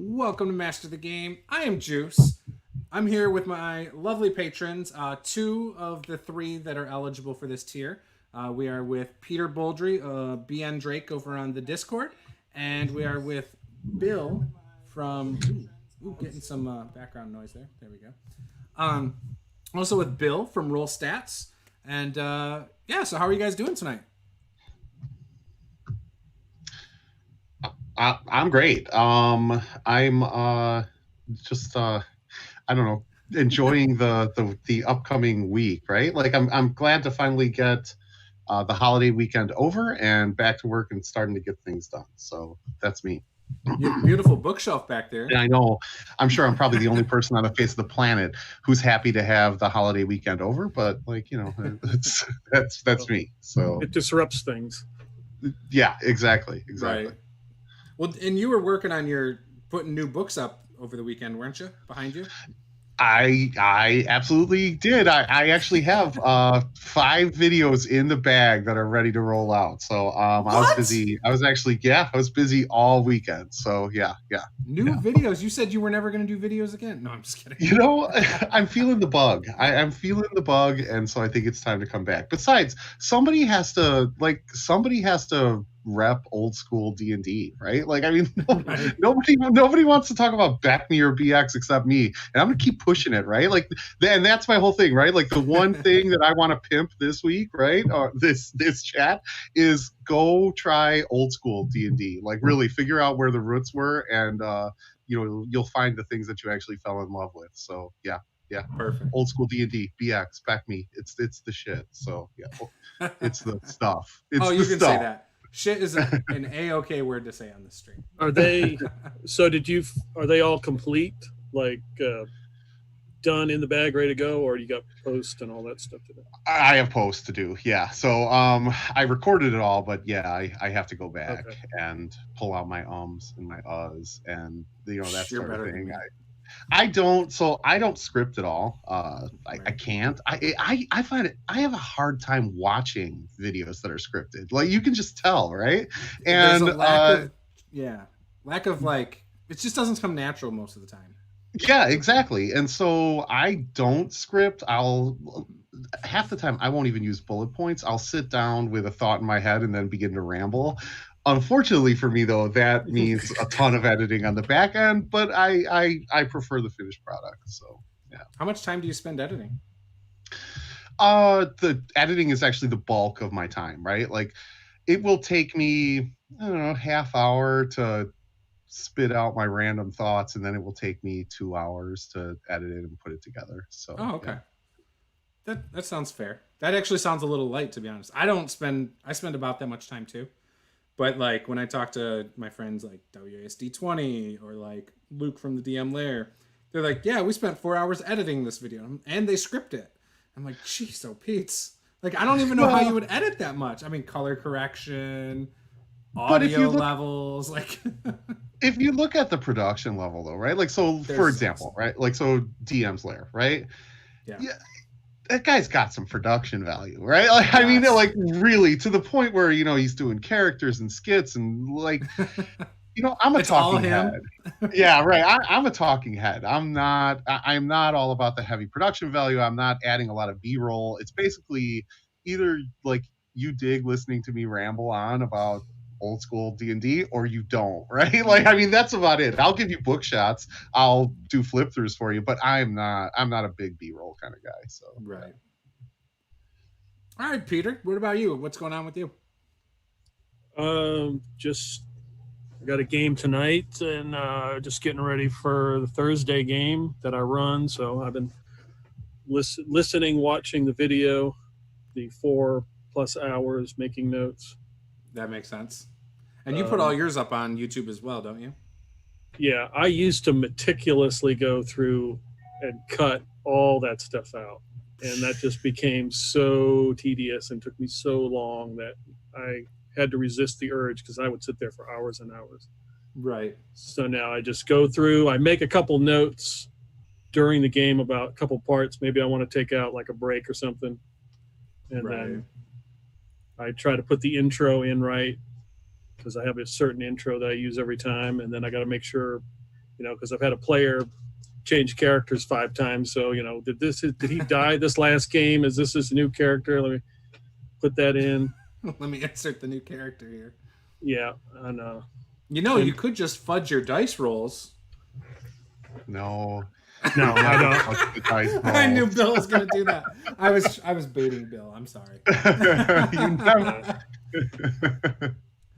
Welcome to Master the Game. I am Juice. I'm here with my lovely patrons, two of the three that are eligible for this tier. We are with Peter Boldry, BN Drake over on the Discord, and we are with Bill from. Getting some background noise there. There we go. Also with Bill from Roll Stats. And so how are you guys doing tonight? I'm great. I'm just I don't know, enjoying the upcoming week, right? Like I'm glad to finally get the holiday weekend over and back to work and starting to get things done. So that's me. You have a beautiful bookshelf back there. And I know, I'm sure I'm probably the only person on the face of the planet who's happy to have the holiday weekend over, but that's me. So it disrupts things. yeah, exactly. Right. Well, and you were working on your putting new books up over the weekend, weren't you? Behind you? I absolutely did. I actually have 5 videos in the bag that are ready to roll out. So I was busy. I was busy all weekend. So yeah. New videos. You said you were never going to do videos again. No, I'm just kidding. You know, I'm feeling the bug. I'm feeling the bug, and so I think it's time to come back. Besides, somebody has to rep old school D&D, right? Like, I mean, Right. nobody wants to talk about Back Me or BX except me, and I'm gonna keep pushing it, right? Like, and that's my whole thing, right? Like, the one thing that I want to pimp this week, right, or this chat is go try old school D&D. Like, really figure out where the roots were, and you'll find the things that you actually fell in love with. So yeah. Perfect. Old school D&D, BX, Back Me, it's the shit. So yeah, it's the stuff. It's you can stuff. say that. Shit is an A-okay word to say on the stream. Are they? So are they all complete? Like done in the bag, ready to go, or you got post and all that stuff to do? I have posts to do, yeah. So I recorded it all, but yeah, I have to go back and pull out my ums and my uhs and that sort of thing. I don't script at all. I can't. I find it. I have a hard time watching videos that are scripted. Like, you can just tell, right? And there's a lack of like, it just doesn't come natural most of the time. Yeah, exactly. And so I don't script. Half the time I won't even use bullet points. I'll sit down with a thought in my head and then begin to ramble. Unfortunately for me, though, that means a ton of editing on the back end, but I prefer the finished product. So yeah. How much time do you spend editing? The editing is actually the bulk of my time, right? Like, it will take me, I don't know, half hour to spit out my random thoughts, and then it will take me 2 hours to edit it and put it together. So okay. Yeah. That sounds fair. That actually sounds a little light, to be honest. I spend about that much time too. But like, when I talk to my friends like WASD20 or like Luke from the DM Lair, they're like, yeah, we spent 4 hours editing this video, and they script it. I'm like, geez, Pete's. Like, I don't even know how you would edit that much. I mean, color correction, audio levels, like. If you look at the production level, though, right? Like, so for example, right? Like, so DM's Lair, right? Yeah. That guy's got some production value, right? Like, yes. I mean, like, really, to the point where, he's doing characters and skits and, like, I'm a talking head. Yeah, right. I'm a talking head. I'm not all about the heavy production value. I'm not adding a lot of B-roll. It's basically either, like, you dig listening to me ramble on about old school D&D or you don't, right? Like, I mean, that's about it. I'll give you book shots. I'll do flip throughs for you, but I'm not a big B-roll kind of guy. So right. All right, Peter, what about you? What's going on with you? Just got a game tonight, and just getting ready for the Thursday game that I run. So I've been listening, watching the video, the 4+ hours, making notes. That makes sense. And you put all yours up on YouTube as well, don't you? Yeah, I used to meticulously go through and cut all that stuff out. And that just became so tedious and took me so long that I had to resist the urge, because I would sit there for hours and hours. Right. So now I just go through, I make a couple notes during the game about a couple parts. Maybe I want to take out like a break or something. And then I try to put the intro in right, because I have a certain intro that I use every time, and then I got to make sure because I've had a player change characters 5 times. So, did he die this last game? Is this his new character? Let me put that in. Let me insert the new character here. Yeah, I know. You could just fudge your dice rolls. No, I don't. I knew Bill was going to do that. I was baiting Bill. I'm sorry. You never.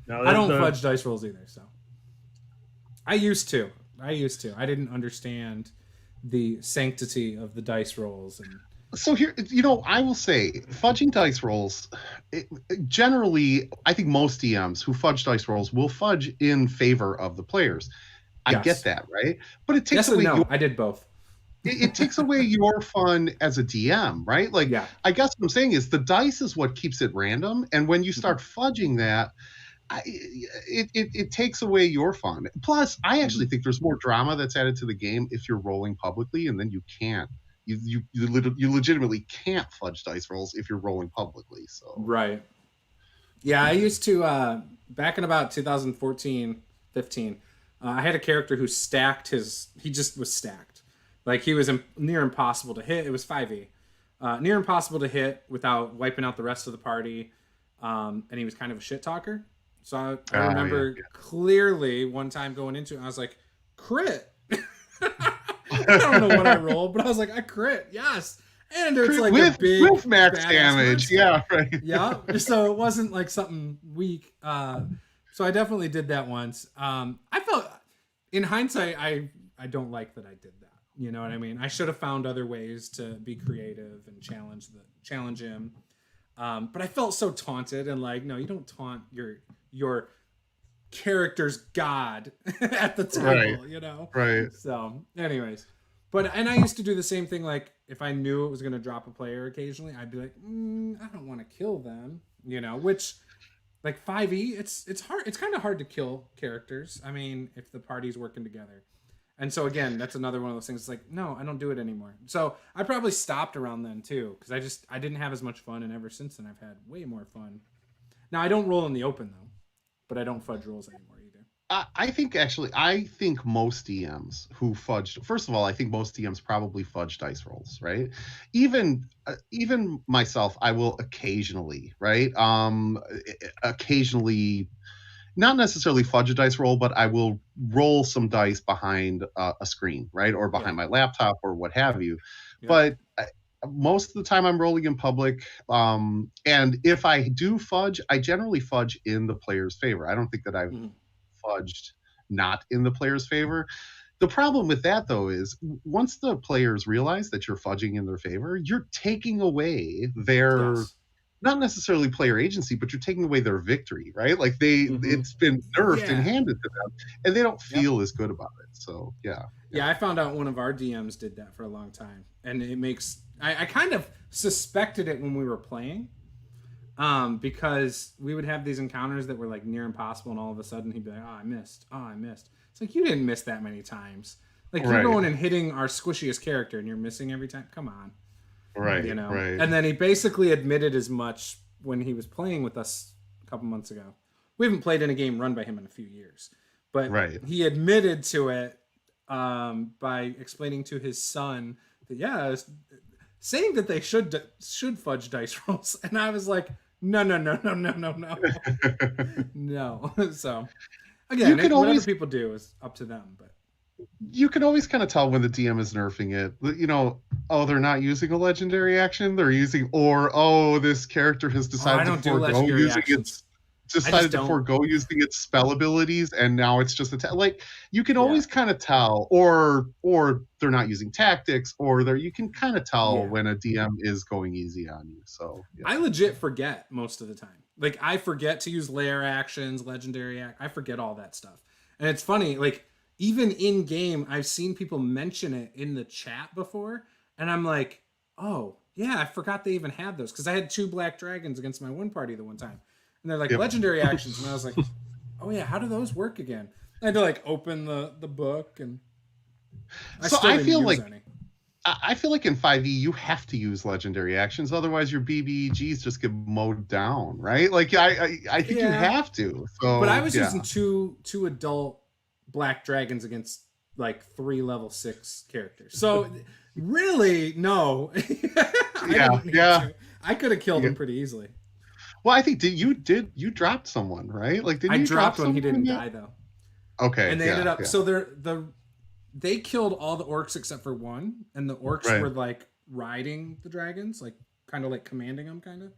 No, I don't fudge dice rolls either. So I used to. I didn't understand the sanctity of the dice rolls. And so here, I will say, fudging dice rolls, generally, I think most DMs who fudge dice rolls will fudge in favor of the players. I get that, right? But it takes away. I did both. It takes away your fun as a DM, right? Like, I guess what I'm saying is the dice is what keeps it random, and when you start fudging that, it takes away your fun. Plus, I actually think there's more drama that's added to the game if you're rolling publicly, and then you can't. You legitimately can't fudge dice rolls if you're rolling publicly. So right. Yeah, I used to back in about 2014, 15. I had a character who stacked he just was stacked. Like, he was near impossible to hit. It was 5e. Near impossible to hit without wiping out the rest of the party. And he was kind of a shit talker. So I remember clearly one time going into it, I was like, crit. I don't know what I rolled, but I was like, I crit. Yes. And it's like with max damage. Yeah, right. Yeah. So it wasn't like something weak. So I definitely did that once. I felt, in hindsight, I don't like that I did that. You know what I mean? I should have found other ways to be creative and challenge him. But I felt so taunted, and like, no, you don't taunt your character's god at the table, Right. So, anyways, and I used to do the same thing. Like, if I knew it was going to drop a player occasionally, I'd be like, I don't want to kill them, which, like, 5e, it's hard. It's kind of hard to kill characters. I mean, if the party's working together. And so, again, that's another one of those things. It's like, no, I don't do it anymore. So I probably stopped around then too, because I didn't have as much fun, and ever since then I've had way more fun. Now, I don't roll in the open though, but I don't fudge rolls anymore either. I think most DMs who fudged, first of all, I think most DMs probably fudge dice rolls, right? Even myself, I will occasionally, right? Occasionally, not necessarily fudge a dice roll, but I will roll some dice behind a screen, right? Or behind my laptop or what have you. Yeah. But most of the time I'm rolling in public. And if I do fudge, I generally fudge in the player's favor. I don't think that I've fudged not in the player's favor. The problem with that, though, is once the players realize that you're fudging in their favor, you're taking away their... Yes. Not necessarily player agency, but you're taking away their victory, right? Like it's been nerfed and handed to them, and they don't feel as good about it. So yeah. I found out one of our DMs did that for a long time, and it makes I kind of suspected it when we were playing, because we would have these encounters that were like near impossible, and all of a sudden he'd be like, "Oh, I missed. It's like, you didn't miss that many times. Like, you're going and hitting our squishiest character, and you're missing every time. Come on." Right. Right. And then he basically admitted as much when he was playing with us a couple months ago. We haven't played in a game run by him in a few years, but he admitted to it by explaining to his son that saying that they should fudge dice rolls, and I was like, no. No. So again, whatever people do is up to them, but. You can always kind of tell when the DM is nerfing it. They're not using a legendary action. They're using, this character has decided to forego using its spell abilities, and now it's just you can always kind of tell, or they're not using tactics, or you can kind of tell when a DM is going easy on you. So I legit forget most of the time. Like, I forget to use layer actions, legendary I forget all that stuff, and it's funny, like. Even in game, I've seen people mention it in the chat before, and I'm like, oh, yeah, I forgot they even had those, because I had 2 black dragons against my one party the one time, and they're like, legendary actions, and I was like, oh yeah, how do those work again? I had to like open the book, and I feel like in 5e you have to use legendary actions, otherwise your BBGs just get mowed down, right? Like I think you have to. So, but I was using two adult black dragons against like 3 level 6 characters. So really, no. I could have killed him pretty easily. Well, I think you dropped someone, right? Like, didn't I you dropped drop one. He someone? didn't die though. Okay. And they ended up. So they killed all the orcs except for one, and the orcs were like riding the dragons, like kind of like commanding them, kind of.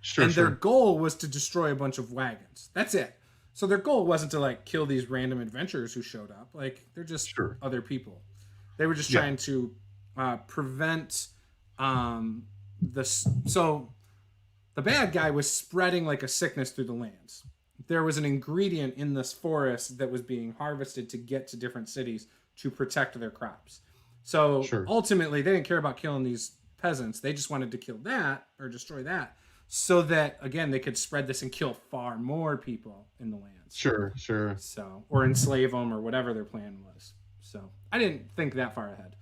Sure. Their goal was to destroy a bunch of wagons. That's it. So their goal wasn't to like kill these random adventurers who showed up. Like they're just other people. They were just trying to prevent this. So the bad guy was spreading like a sickness through the lands. There was an ingredient in this forest that was being harvested to get to different cities to protect their crops. So ultimately, they didn't care about killing these peasants. They just wanted to kill that or destroy that, so that again they could spread this and kill far more people in the lands. Sure. So, or enslave them or whatever their plan was. So I didn't think that far ahead,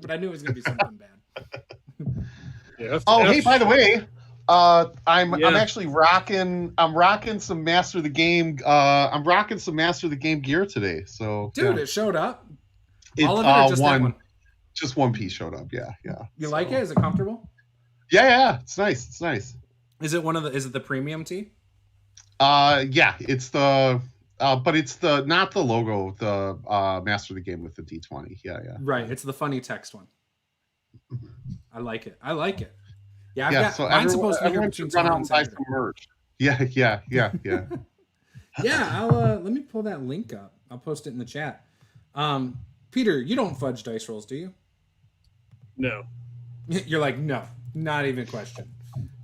but I knew it was going to be something bad. Hey, by the way, I'm actually rocking some Master of the Game. I'm rocking some Master of the Game gear today. So dude, it showed up. All of it, or just that one? Just one piece showed up. Yeah. You like it? Is it comfortable? Yeah. It's nice. Is it is it the premium tee? Yeah, it's the but it's the not the logo, the Master of the Game with the D20. Yeah. Right, it's the funny text one. I like it. Yeah, so mine's supposed to be here between run out and buy some merch. Yeah. Yeah, I'll let me pull that link up. I'll post it in the chat. Peter, you don't fudge dice rolls, do you? No. You're like, no, not even a question.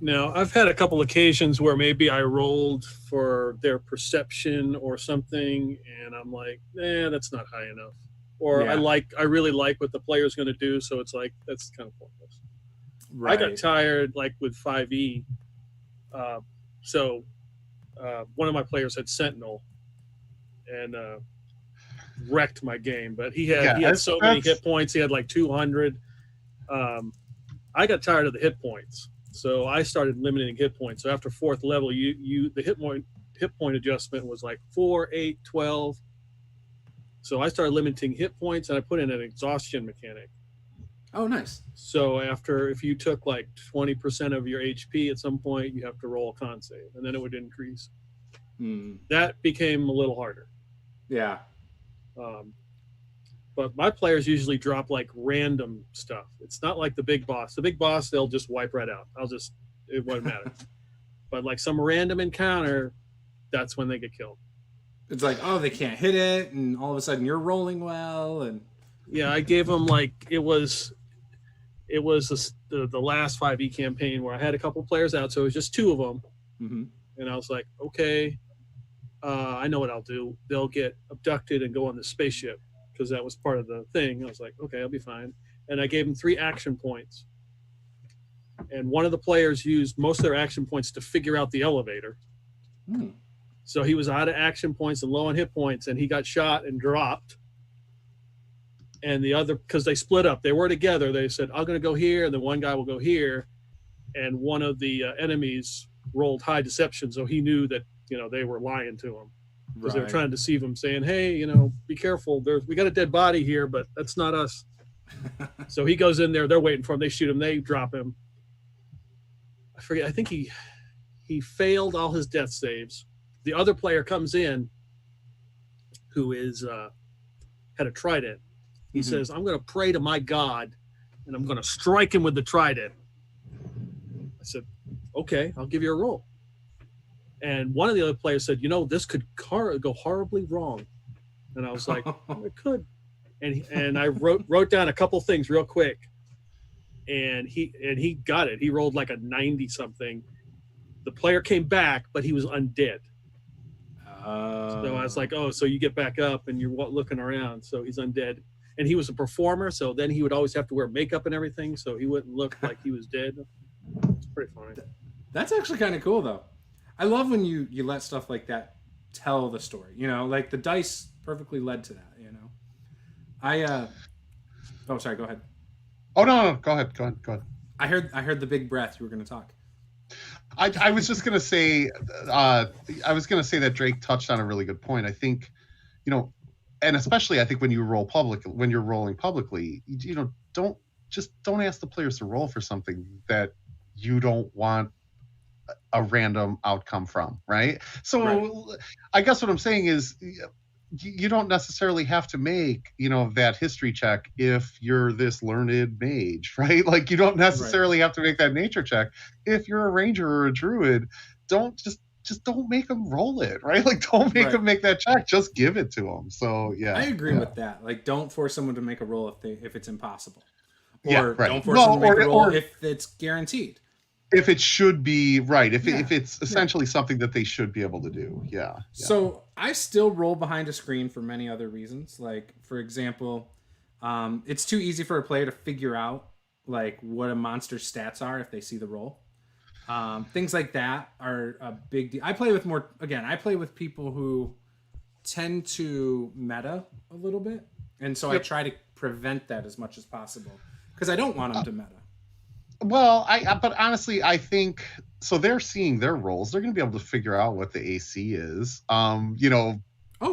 No, I've had a couple occasions where maybe I rolled for their perception or something, and I'm like, that's not high enough. Or I really like what the player's going to do, so it's like, that's kind of pointless. Right. I got tired, like with 5e. So one of my players had Sentinel and wrecked my game, but he had so many hit points. He had like 200. I got tired of the hit points, so I started limiting hit points. So after 4th level, the hit point adjustment was like 4, 8, 12. So I started limiting hit points, and I put in an exhaustion mechanic. Oh, nice. So if you took like 20% of your HP at some point, you have to roll a con save, and then it would increase. That became a little harder. Yeah. But my players usually drop like random stuff. It's not like the big boss. The big boss, they'll just wipe right out. It won't matter. But like some random encounter, that's when they get killed. It's like, oh, they can't hit it, and all of a sudden you're rolling well, and yeah, I gave them like it was the last 5e campaign where I had a couple players out, so it was just 2 of them, and I was like, okay, I know what I'll do. They'll get abducted and go on the spaceship because that was part of the thing. I was like, okay, I'll be fine, and I gave them 3 action points, and one of the players used most of their action points to figure out the elevator. So he was out of action points and low on hit points, and he got shot and dropped. And the other, because they split up, they were together. They said, I'm going to go here, and then one guy will go here. And one of the enemies rolled high deception, so he knew that, they were lying to him. Because they were trying to deceive him, saying, hey, be careful. We got a dead body here, but that's not us. So he goes in there. They're waiting for him. They shoot him. They drop him. I forget. I think he failed all his death saves. The other player comes in who had a trident. He says, I'm going to pray to my God, and I'm going to strike him with the trident. I said, okay, I'll give you a roll. And one of the other players said, this could go horribly wrong. And I was like, it could. And I wrote down a couple things real quick. And he got it. He rolled like a 90-something. The player came back, but he was undead. So I was like, so you get back up and you're looking around. So he's undead. And he was a performer, so then he would always have to wear makeup and everything, so he wouldn't look like he was dead. It's pretty funny. That's actually kind of cool, though. I love when you let stuff like that tell the story. Like the dice perfectly led to that. Oh, sorry. Go ahead. Oh no, go ahead. I heard the big breath. You were going to talk. I was just going to say. I was going to say that Drake touched on a really good point. I think, and especially I think when you're rolling publicly, don't ask the players to roll for something that you don't want a random outcome from, right? So right. I guess what I'm saying is you don't necessarily have to make, that history check if you're this learned mage, right? Like you don't necessarily have to make that nature check if you're a ranger or a druid. Don't don't make them roll it, right? Like don't make them make that check, just give it to them. So yeah, I agree with that. Like don't force someone to make a roll if it's impossible, or right. don't force them to make a roll if it's guaranteed. If it should be right, if it's essentially something that they should be able to do. Yeah. So I still roll behind a screen for many other reasons. Like for example, it's too easy for a player to figure out like what a monster's stats are if they see the roll. Things like that are a big deal. I play with people who tend to meta a little bit, and so I try to prevent that as much as possible because I don't want them to meta. Well, but honestly, I think so. They're seeing their rolls. They're going to be able to figure out what the AC is. Oh,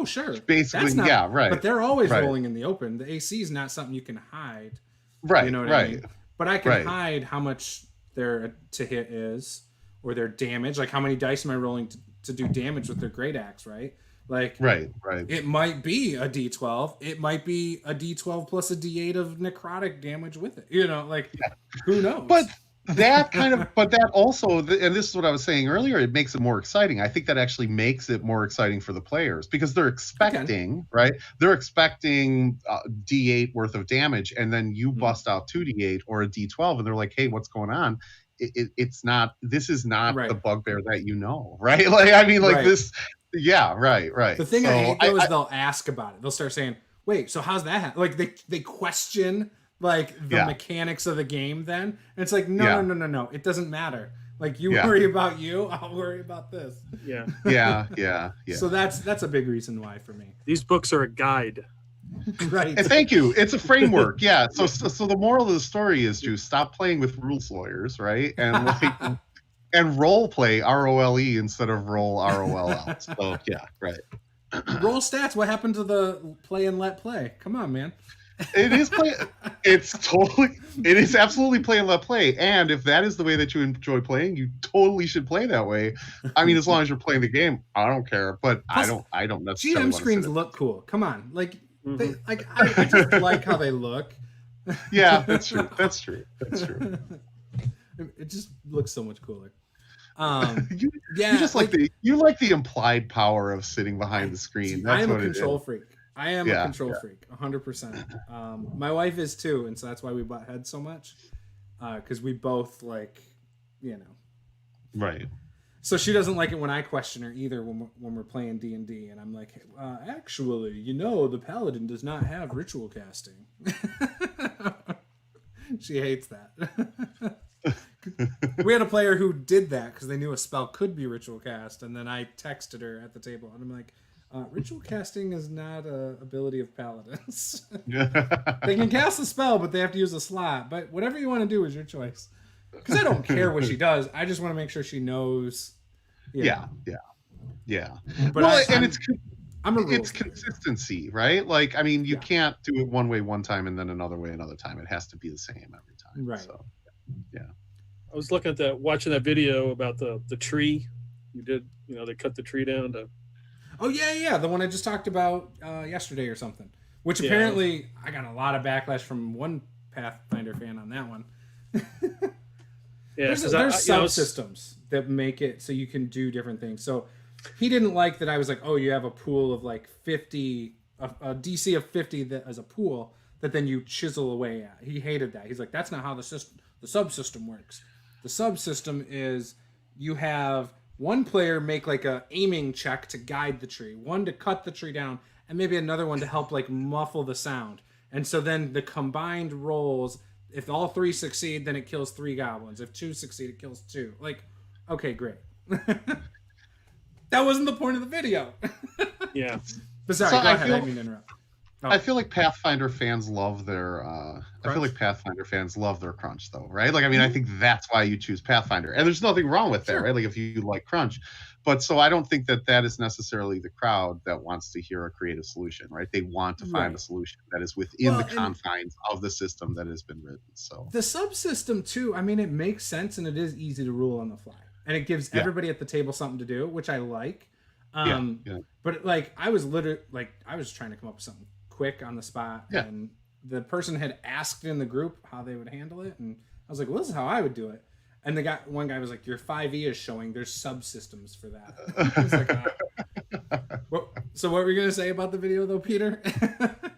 sure. Basically, right. But they're always rolling in the open. The AC is not something you can hide. Right. You know what I mean? But I can hide how much their to hit is, or their damage. Like how many dice am I rolling to do damage with their great axe? Right. Like right. It might be a D12. It might be a D12 plus a D8 of necrotic damage with it. Who knows? But that also, and this is what I was saying earlier, it makes it more exciting. I think that actually makes it more exciting for the players because they're expecting, right? They're expecting D8 worth of damage, and then you bust out 2D8 or a D12, and they're like, "Hey, what's going on?" It's not. This is not the bugbear that right? Like, I mean, like this. Yeah, right. The thing I hate though is they'll ask about it. They'll start saying, "Wait, so how's that happen?" Like they question like the mechanics of the game. Then and it's like, no, it doesn't matter. Like you worry about you, I'll worry about this. Yeah. So that's a big reason why for me. These books are a guide. Right. And thank you. It's a framework. Yeah. So the moral of the story is to stop playing with rules lawyers, right? And like. And role play ROLE instead of roll ROLL. So yeah, right. Roll stats. What happened to the play and let play? Come on, man. It is play. It is absolutely play and let play. And if that is the way that you enjoy playing, you totally should play that way. I mean, as long as you're playing the game, I don't care. But plus, I don't necessarily. GM screens look cool. Come on, I just like how they look. Yeah, that's true. It just looks so much cooler. You just like the implied power of sitting behind the screen. That's I am a control freak. I am a control freak, 100%. My wife is too, and so that's why we butt heads so much. Because we both right. So she doesn't like it when I question her either when we're playing D&D, and I'm like, actually, the paladin does not have ritual casting. She hates that. We had a player who did that because they knew a spell could be ritual cast, and then I texted her at the table, and I'm like, ritual casting is not an ability of paladins. They can cast a spell, but they have to use a slot. But whatever you want to do is your choice. Because I don't care what she does. I just want to make sure she knows. Yeah. But it's consistency, right? Like, I mean, you can't do it one way one time and then another way another time. It has to be the same every time. Right. So, yeah. I was looking at watching that video about the tree. You did, they cut the tree down to. Oh yeah, the one I just talked about yesterday or something. Which apparently I got a lot of backlash from one Pathfinder fan on that one. There's subsystems that make it so you can do different things. So he didn't like that I was like, oh, you have a pool of like 50, a DC of 50 that as a pool that then you chisel away at. He hated that. He's like, that's not how the subsystem works. The subsystem is you have one player make like a aiming check to guide the tree, one to cut the tree down, and maybe another one to help like muffle the sound. And so then the combined rolls, if all three succeed, then it kills 3 goblins. If 2 succeed, it kills 2. Like, okay, great. That wasn't the point of the video. Yeah. But sorry, go ahead. I didn't mean to interrupt. I feel like Pathfinder fans love their crunch though, right? Like, I mean, I think that's why you choose Pathfinder, and there's nothing wrong with that, right? Like, if you like crunch, but so I don't think that is necessarily the crowd that wants to hear a creative solution, right? They want to find a solution that is within the confines of the system that has been written. So the subsystem too, I mean, it makes sense and it is easy to rule on the fly, and it gives everybody at the table something to do, which I like. But like, I was trying to come up with something quick on the spot, and the person had asked in the group how they would handle it, and I was like, well, this is how I would do it. And one guy was like, your 5e is showing there's subsystems for that. I was like, so what were you gonna say about the video though, Peter?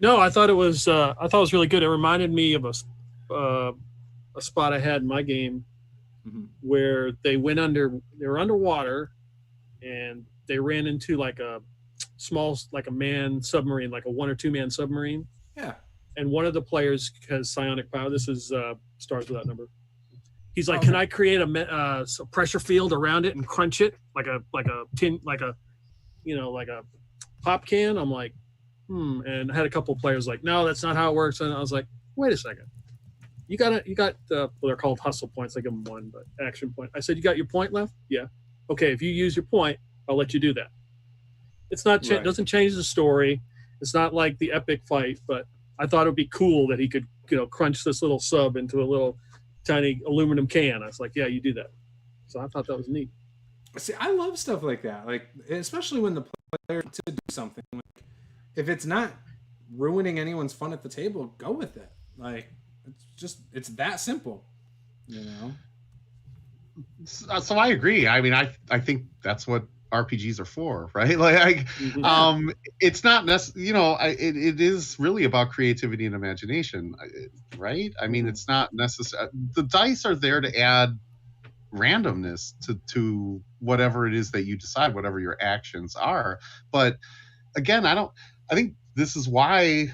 No, I thought it was really good. It reminded me of a spot I had in my game where they were underwater, and they ran into like a man submarine, like a 1 or 2 man submarine. Yeah. And one of the players has psionic power. This is Stars Without Number. He's like, can I create a pressure field around it and crunch it like a pop can? I'm like, And I had a couple of players like, no, that's not how it works. And I was like, wait a second. You got they're called hustle points. I give them 1, but action point. I said, you got your point left? Yeah. Okay. If you use your point, I'll let you do that. It's not, doesn't change the story. It's not like the epic fight, but I thought it would be cool that he could, crunch this little sub into a little tiny aluminum can. I was like, yeah, you do that. So I thought that was neat. See, I love stuff like that. Like, especially when the player to do something. Like, if it's not ruining anyone's fun at the table, go with it. Like, it's that simple, So I agree. I mean, I think that's what RPGs are for, right? Like, it's not necessarily, it is really about creativity and imagination, right? I mean, it's not necessary. The dice are there to add randomness to whatever it is that you decide, whatever your actions are. But again, I think this is why,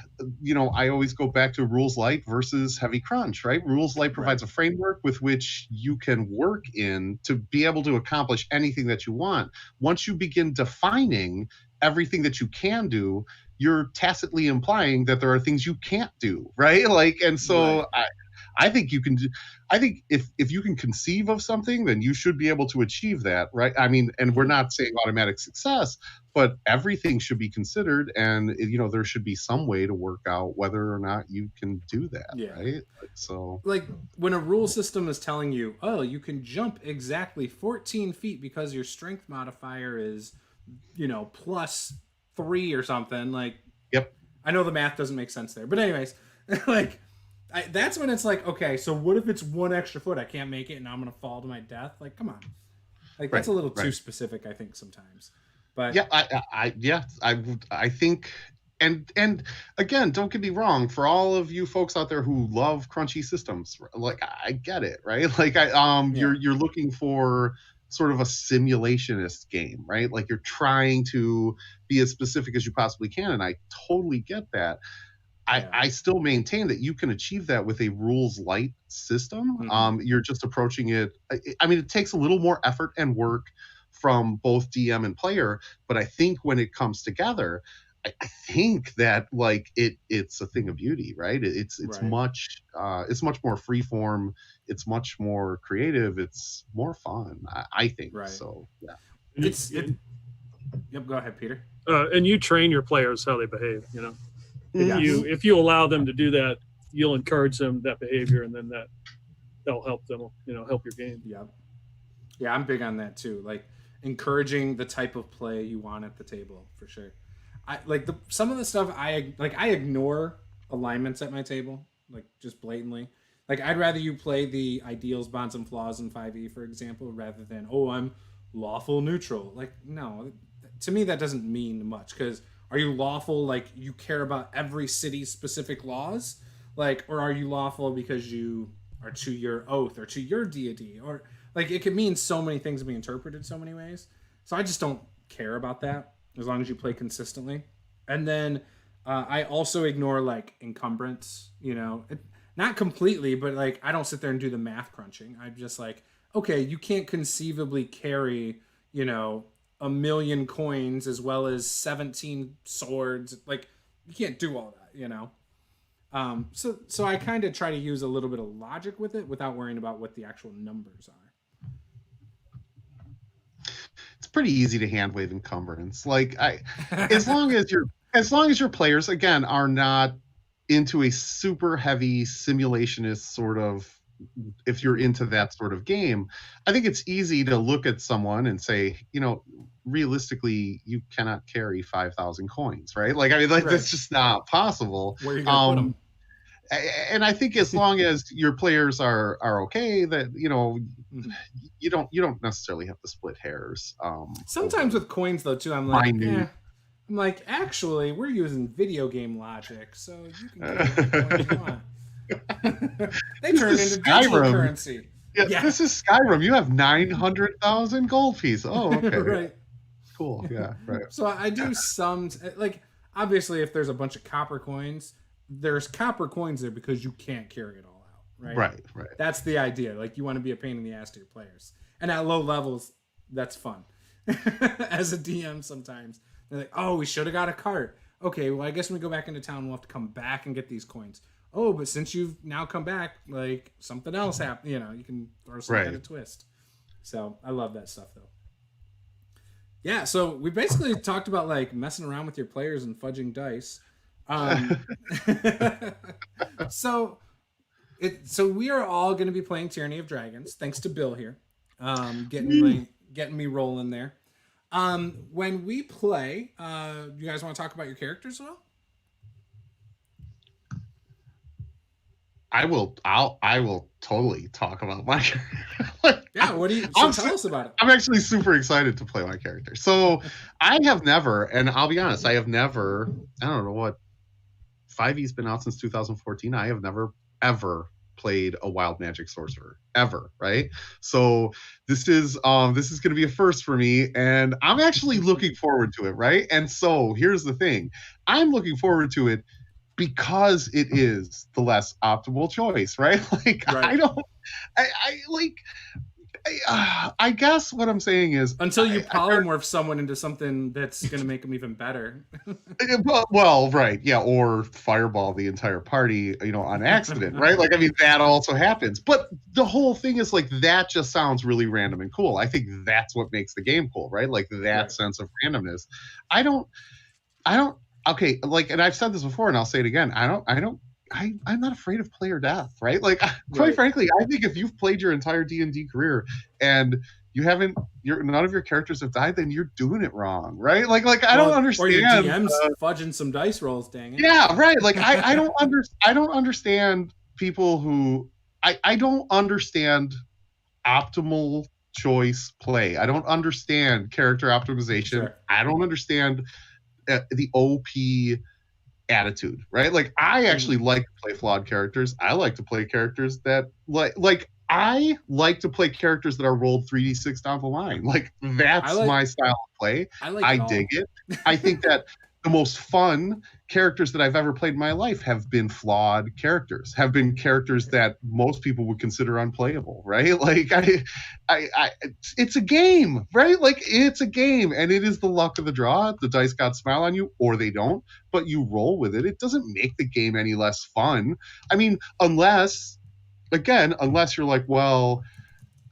I always go back to rules light versus heavy crunch, right? Rules light provides a framework with which you can work in to be able to accomplish anything that you want. Once you begin defining everything that you can do, you're tacitly implying that there are things you can't do, right? Like, and so I think you can do. I think if you can conceive of something, then you should be able to achieve that, right? I mean, and we're not saying automatic success, but everything should be considered, and there should be some way to work out whether or not you can do that, right? So, like, when a rule system is telling you, oh, you can jump exactly 14 feet because your strength modifier is, +3 or something. Like, I know the math doesn't make sense there, but anyways, like. That's when it's like, okay, so what if it's 1 extra foot? I can't make it, and I'm gonna fall to my death. Like, come on, like that's a little too specific, I think, sometimes. But I think, and again, don't get me wrong. For all of you folks out there who love crunchy systems, like I get it, right? Like you're looking for sort of a simulationist game, right? Like you're trying to be as specific as you possibly can, and I totally get that. I still maintain that you can achieve that with a rules light system. You're just approaching it. I mean, it takes a little more effort and work from both DM and player, but I think when it comes together, I think that like it's a thing of beauty, right? It's much more freeform. It's much more creative. It's more fun. I think. So yeah. Yep. Go ahead, Peter. And you train your players how they behave. If you allow them to do that, you'll encourage them that behavior, and then that'll help them, help your game. Yeah, I'm big on that too. Like encouraging the type of play you want at the table for sure. I like some of the stuff I ignore alignments at my table, like just blatantly. Like I'd rather you play the ideals, bonds, and flaws in 5e, for example, rather than I'm lawful neutral. Like no, to me that doesn't mean much because. Are you lawful like you care about every city's specific laws? Like, or are you lawful because you are to your oath or to your deity? Or like it could mean so many things and be interpreted so many ways. So I just don't care about that as long as you play consistently. And then I also ignore like encumbrance, not completely, but like I don't sit there and do the math crunching. I'm just like, okay, you can't conceivably carry, 1 million coins as well as 17 swords. Like you can't do all that, So I kind of try to use a little bit of logic with it without worrying about what the actual numbers are. It's pretty easy to hand wave encumbrance. Like as long as your players again are not into a super heavy simulationist sort of, if you're into that sort of game, I think it's easy to look at someone and say, realistically, you cannot carry 5,000 coins, right? Like, I mean, like, that's just not possible. Where are you gonna put them? And I think as long as your players are okay, that you don't necessarily have to split hairs. Sometimes with coins though too, I'm like, actually, we're using video game logic, so you can get what you want. They turn into digital currency. Yeah, this is Skyrim. You have 900,000 gold pieces. Oh, okay. Right. Cool. Yeah, right. So I do some, like, obviously, if there's a bunch of copper coins, there's copper coins there because you can't carry it all out, right? Right. That's the idea. Like, you want to be a pain in the ass to your players. And at low levels, that's fun. As a DM sometimes. They're like, oh, we should have got a cart. Okay, well, I guess when we go back into town, we'll have to come back and get these coins. Oh, but since you've now come back, like, something else happened. You can throw some kind of twist. So I love that stuff, though. Yeah, so we basically talked about, like, messing around with your players and fudging dice. So we are all going to be playing Tyranny of Dragons, thanks to Bill here, getting me rolling there. When we play, you guys want to talk about your characters at all? I will totally talk about my Yeah, what do you tell us about it? I'm actually super excited to play my character. So I have never, and I'll be honest, I don't know what, 5e's been out since 2014. I have never ever played a wild magic sorcerer ever, right? So this is going to be a first for me, and I'm actually looking forward to it, right? And so here's the thing. I'm looking forward to it because it is the less optimal choice, right? Like, right. I guess what I'm saying is, until you polymorph someone into something that's going to make them even better. Well, right, yeah, or fireball the entire party, on accident, right? Like, I mean, that also happens. But the whole thing is, like, that just sounds really random and cool. I think that's what makes the game cool, right? Like, that sense of randomness. I don't. Okay, like, and I've said this before, and I'll say it again. I'm not afraid of player death, right? Like, quite frankly, I think if you've played your entire D&D career and none of your characters have died, then you're doing it wrong, right? Like I don't understand. Or your DM's fudging some dice rolls, dang it. Yeah, right. Like, I don't understand people who I don't understand optimal choice play. I don't understand character optimization. Sure. I don't understand the OP attitude, right? Like, I actually like to play flawed characters. I like to play characters that I like to play characters that are rolled 3d6 down the line. Like, that's my style of play. I dig it. I think that the most fun characters that I've ever played in my life have been flawed characters, have been characters that most people would consider unplayable, right? Like, it's a game, right? Like, it's a game, and it is the luck of the draw. The dice gods smile on you, or they don't, but you roll with it. It doesn't make the game any less fun. I mean, unless you're like, well,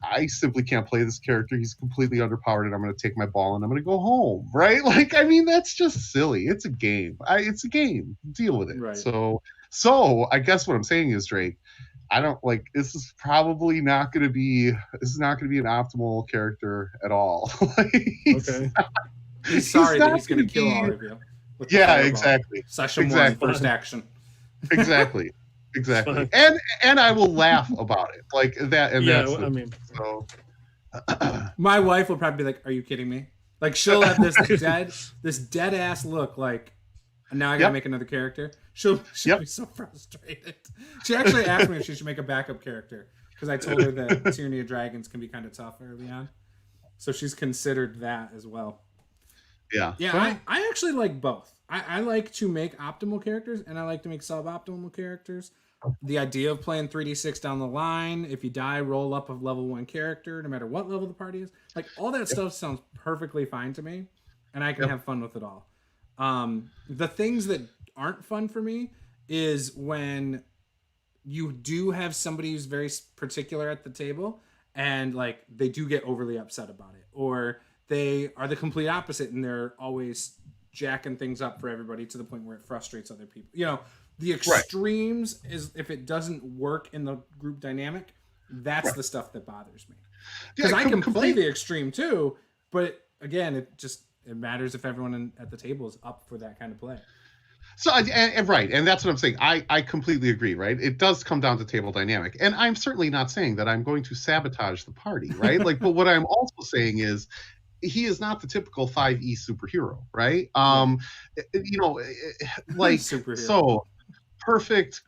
I simply can't play this character. He's completely underpowered, and I'm going to take my ball and I'm going to go home, right? Like, I mean, that's just silly. It's a game. It's a game. Deal with it. Right. So I guess what I'm saying is, Drake, I don't like. This is probably not going to be. This is not going to be an optimal character at all. Okay. He's sorry that he's going to kill all of you. Yeah, exactly. Session 1, first action. Exactly. Exactly. And I will laugh about it. Like that. And so my wife will probably be like, are you kidding me? Like, she'll have this dead ass look like, now I gotta make another character. She'll be so frustrated. She actually asked me if she should make a backup character because I told her that Tyranny of Dragons can be kind of tough early on. So she's considered that as well. Yeah. Yeah, I actually like both. I like to make optimal characters and I like to make suboptimal characters. The idea of playing 3d6 down the line, if you die, roll up a level 1 character, no matter what level the party is. Like, all that stuff sounds perfectly fine to me, and I can have fun with it all. The things that aren't fun for me is when you do have somebody who's very particular at the table and like they do get overly upset about it, or they are the complete opposite and they're always jacking things up for everybody to the point where it frustrates other people. You know, the extremes is if it doesn't work in the group dynamic, that's the stuff that bothers me. Because I can play the extreme too, but again, it matters if everyone at the table is up for that kind of play. So, and that's what I'm saying. I completely agree, right? It does come down to table dynamic. And I'm certainly not saying that I'm going to sabotage the party, right? Like, but what I'm also saying is he is not the typical 5e superhero, right? You know, like, so perfect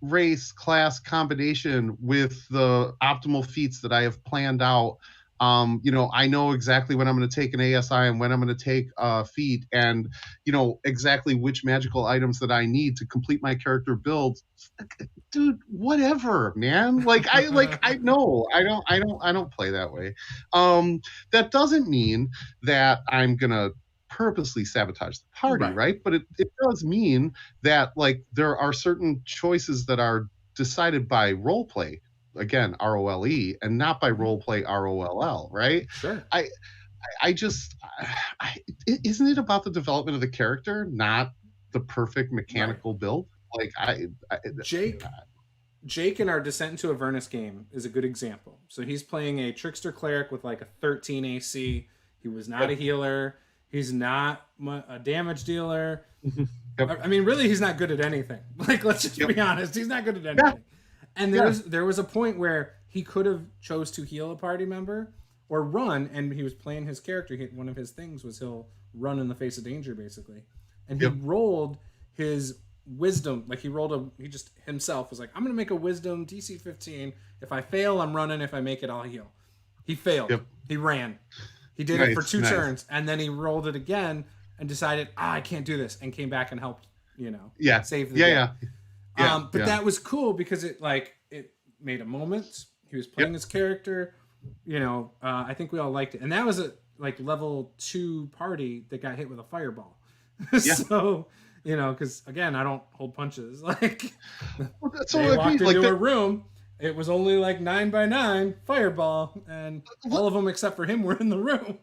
race class combination with the optimal feats that I have planned out. You know, I know exactly when I'm going to take an ASI and when I'm going to take a feat, and you know exactly which magical items that I need to complete my character build. Dude, whatever, man. Like I know I don't play that way. That doesn't mean that I'm gonna purposely sabotage the party, right? But it does mean that like there are certain choices that are decided by role play, again ROLE, and not by role play ROLL, right? Sure. I just isn't it about the development of the character, not the perfect mechanical build? Like Jake in our Descent into Avernus game is a good example. So he's playing a trickster cleric with like a 13 AC. He was not a healer. He's not a damage dealer. I mean, really, he's not good at anything. Like, let's just be honest. He's not good at anything. And there was a point where he could have chose to heal a party member or run, and he was playing his character. One of his things was he'll run in the face of danger, basically. And he rolled his wisdom, like he just himself was like, I'm going to make a wisdom DC 15. If I fail, I'm running. If I make it, I'll heal. He failed. He ran. He did it for 2 turns, and then he rolled it again and decided, I can't do this, and came back and helped, save the day. But that was cool because it made a moment. He was playing his character. I think we all liked it, and that was a level 2 party that got hit with a fireball. So because again, I don't hold punches. They walked into a room. It was only 9 by 9 fireball, and all of them except for him were in the room.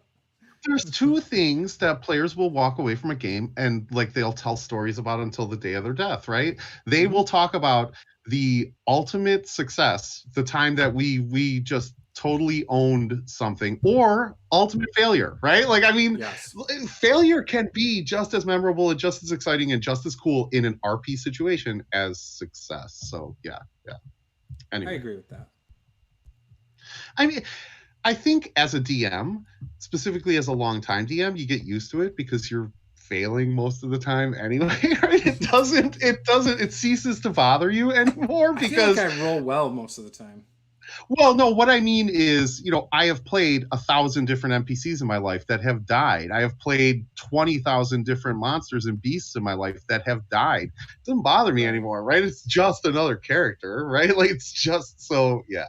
There's 2 things that players will walk away from a game and they'll tell stories about until the day of their death, right? They will talk about the ultimate success, the time that we just totally owned something, or ultimate failure, right? Failure can be just as memorable and just as exciting and just as cool in an RP situation as success. So yeah. Anyway. I agree with that. I mean, I think as a DM, specifically as a long-time DM, you get used to it because you're failing most of the time anyway, right? It ceases to bother you anymore because I roll well most of the time. Well, no, what I mean is, I have played 1,000 different NPCs in my life that have died. I have played 20,000 different monsters and beasts in my life that have died. It doesn't bother me anymore, right? It's just another character, right? It's just so, yeah.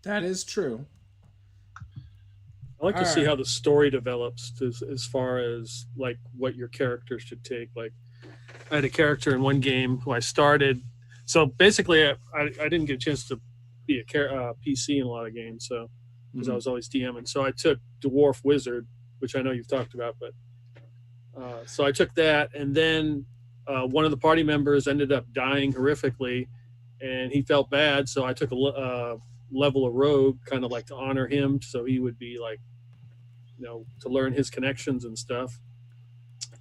That is true. I like to see how the story develops as far as what your character should take. I had a character in one game who I started. So basically, I didn't get a chance to be a PC in a lot of games, so because I was always DMing. So I took Dwarf Wizard, which I know you've talked about, but so I took that, and then one of the party members ended up dying horrifically, and he felt bad. So I took a level of Rogue, kind of to honor him, so he would be to learn his connections and stuff.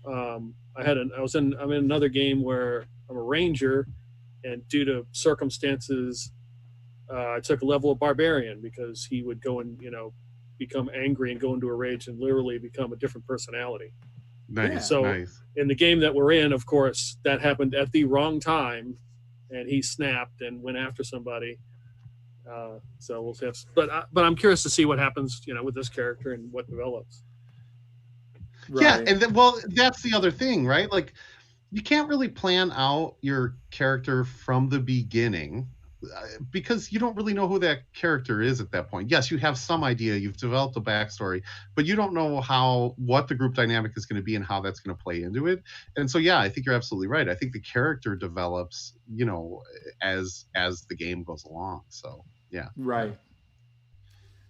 I'm in another game where I'm a ranger. And due to circumstances, I took a level of barbarian because he would go and, become angry and go into a rage and literally become a different personality. Nice. So in the game that we're in, of course, that happened at the wrong time, and he snapped and went after somebody. So we'll have, but I'm curious to see what happens, with this character and what develops. Right. Yeah, and that's the other thing, right? You can't really plan out your character from the beginning. because you don't really know who that character is at that point. Yes, you have some idea, you've developed a backstory, but you don't know what the group dynamic is going to be and how that's going to play into it. And so, yeah, I think you're absolutely right. I think the character develops, as the game goes along. So, yeah. Right.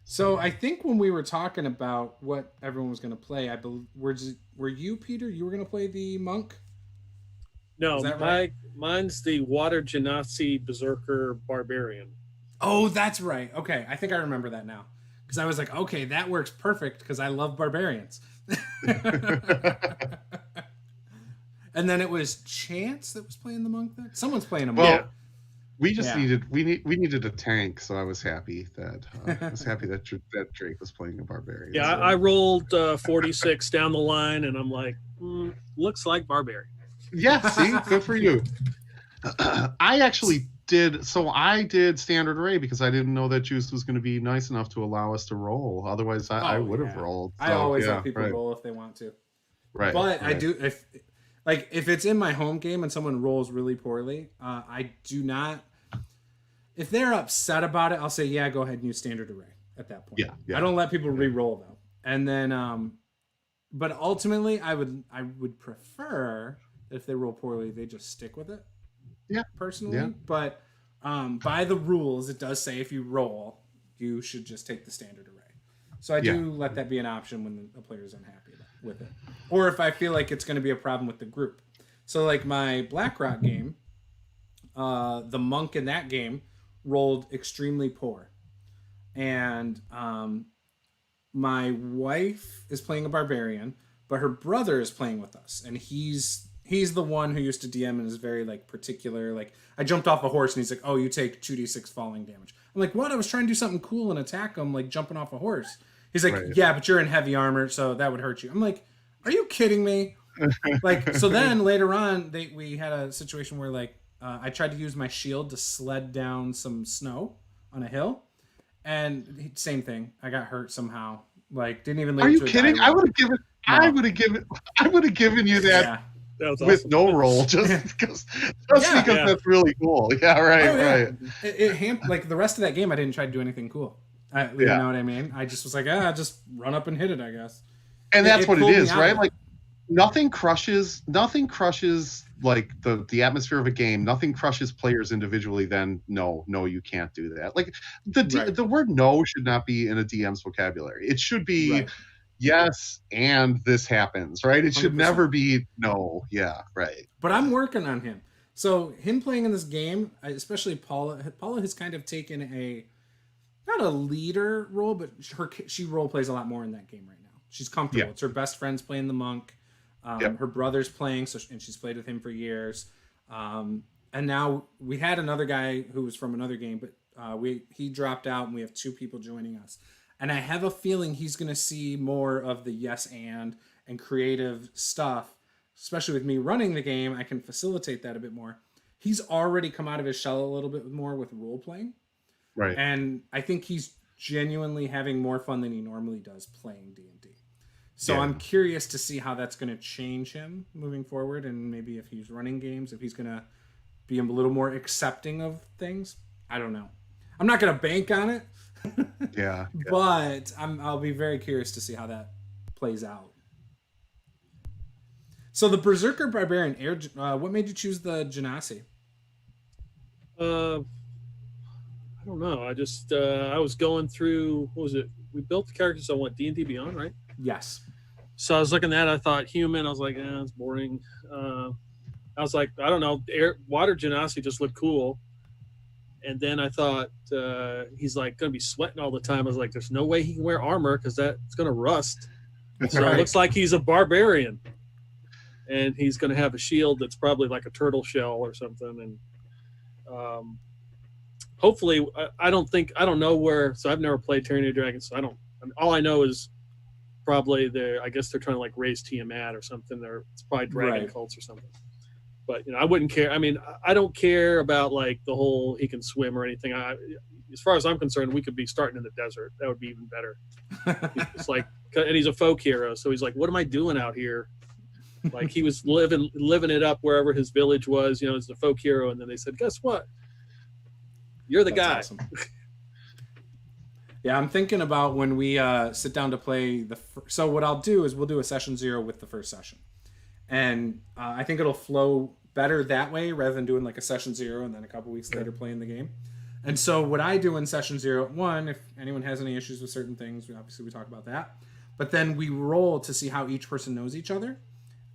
So I think when we were talking about what everyone was going to play, I believe were you, Peter? You were going to play the monk? No, right? Mine's the Water Genasi Berserker Barbarian. Oh, that's right. Okay, I think I remember that now. Because I was like, okay, that works perfect because I love barbarians. And then it was Chance that was playing the monk there? Someone's playing a monk. Well, we just needed a tank, so I was happy that that Drake was playing a barbarian. Yeah, so. I rolled 46 down the line, and I'm like, looks like barbarian. Yeah, see, good for you. I actually did standard array because I didn't know that Juice was going to be nice enough to allow us to roll. Otherwise, I would have rolled. So, I always let people roll if they want to. Right. But I do if it's in my home game and someone rolls really poorly, I do not. If they're upset about it, I'll say, yeah, go ahead and use standard array at that point. Yeah. I don't let people re-roll though. And then, but ultimately, I would prefer that if they roll poorly, they just stick with it. Yeah. Personally, yeah. But by the rules, it does say if you roll, you should just take the standard array. So I do let that be an option when a player is unhappy with it, or if I feel like it's going to be a problem with the group. So like my BlackRock game, the monk in that game rolled extremely poor, and my wife is playing a barbarian, but her brother is playing with us, and he's the one who used to DM and is very like particular. Like I jumped off a horse and he's like, "Oh, you take 2d6 falling damage." I'm like, "What? I was trying to do something cool and attack him, like jumping off a horse." He's like, right. "Yeah, but you're in heavy armor, so that would hurt you." I'm like, "Are you kidding me?" Like, so then later on, we had a situation where like I tried to use my shield to sled down some snow on a hill, and same thing. I got hurt somehow. Like, didn't even. Are you kidding? I would have given. No. I would have given you that. Yeah. That was with awesome. No roll, just because that's really cool. Yeah, right, right. It like the rest of that game, I didn't try to do anything cool. You know what I mean? I just was like, just run up and hit it, I guess. And that's what it is, right? Like nothing crushes like the atmosphere of a game. Nothing crushes players individually. Then no, you can't do that. Like the word no should not be in a DM's vocabulary. It should be. Right. Yes, and this happens, right? It should 100%. Never be no. Yeah, right. But I'm working on him. So him playing in this game, especially Paula has kind of taken not a leader role, but she role plays a lot more in that game right now. She's comfortable. Yeah. It's her best friend's playing the monk. Her brother's playing, and she's played with him for years. And now we had another guy who was from another game, but he dropped out, and we have 2 people joining us. And I have a feeling he's going to see more of the yes and creative stuff, especially with me running the game. I can facilitate that a bit more. He's already come out of his shell a little bit more with role playing. Right. And I think he's genuinely having more fun than he normally does playing D&D. So I'm curious to see how that's going to change him moving forward, and maybe if he's running games, if he's going to be a little more accepting of things. I don't know. I'm not going to bank on it. Yeah. But I'll be very curious to see how that plays out. So the Berserker Barbarian, what made you choose the Genasi? I don't know. I just I was going through, what was it? We built the characters on D&D Beyond, right? Yes. So I was looking at it, I thought human. I was like, it's boring. I was like, I don't know. Water Genasi just looked cool. And then I thought he's like going to be sweating all the time. I was like, there's no way he can wear armor because that's going to rust. So It looks like he's a barbarian. And he's going to have a shield that's probably like a turtle shell or something. And hopefully, I don't know where. So I've never played Tyranny of Dragons. So all I know is probably I guess they're trying to like raise Tiamat or something. It's probably dragon cults or something. But I wouldn't care. I mean, I don't care about like the whole he can swim or anything. As far as I'm concerned, we could be starting in the desert. That would be even better. It's like, and he's a folk hero, so he's like, what am I doing out here? Like he was living it up wherever his village was. As a folk hero, and then they said, guess what? You're the guy. Awesome. Yeah, I'm thinking about when we sit down to play so what I'll do is we'll do a session 0 with the first session. And I think it'll flow better that way rather than doing like a session 0 and then a couple weeks later playing the game. And so what I do in session 0, one, if anyone has any issues with certain things, we talk about that. But then we roll to see how each person knows each other.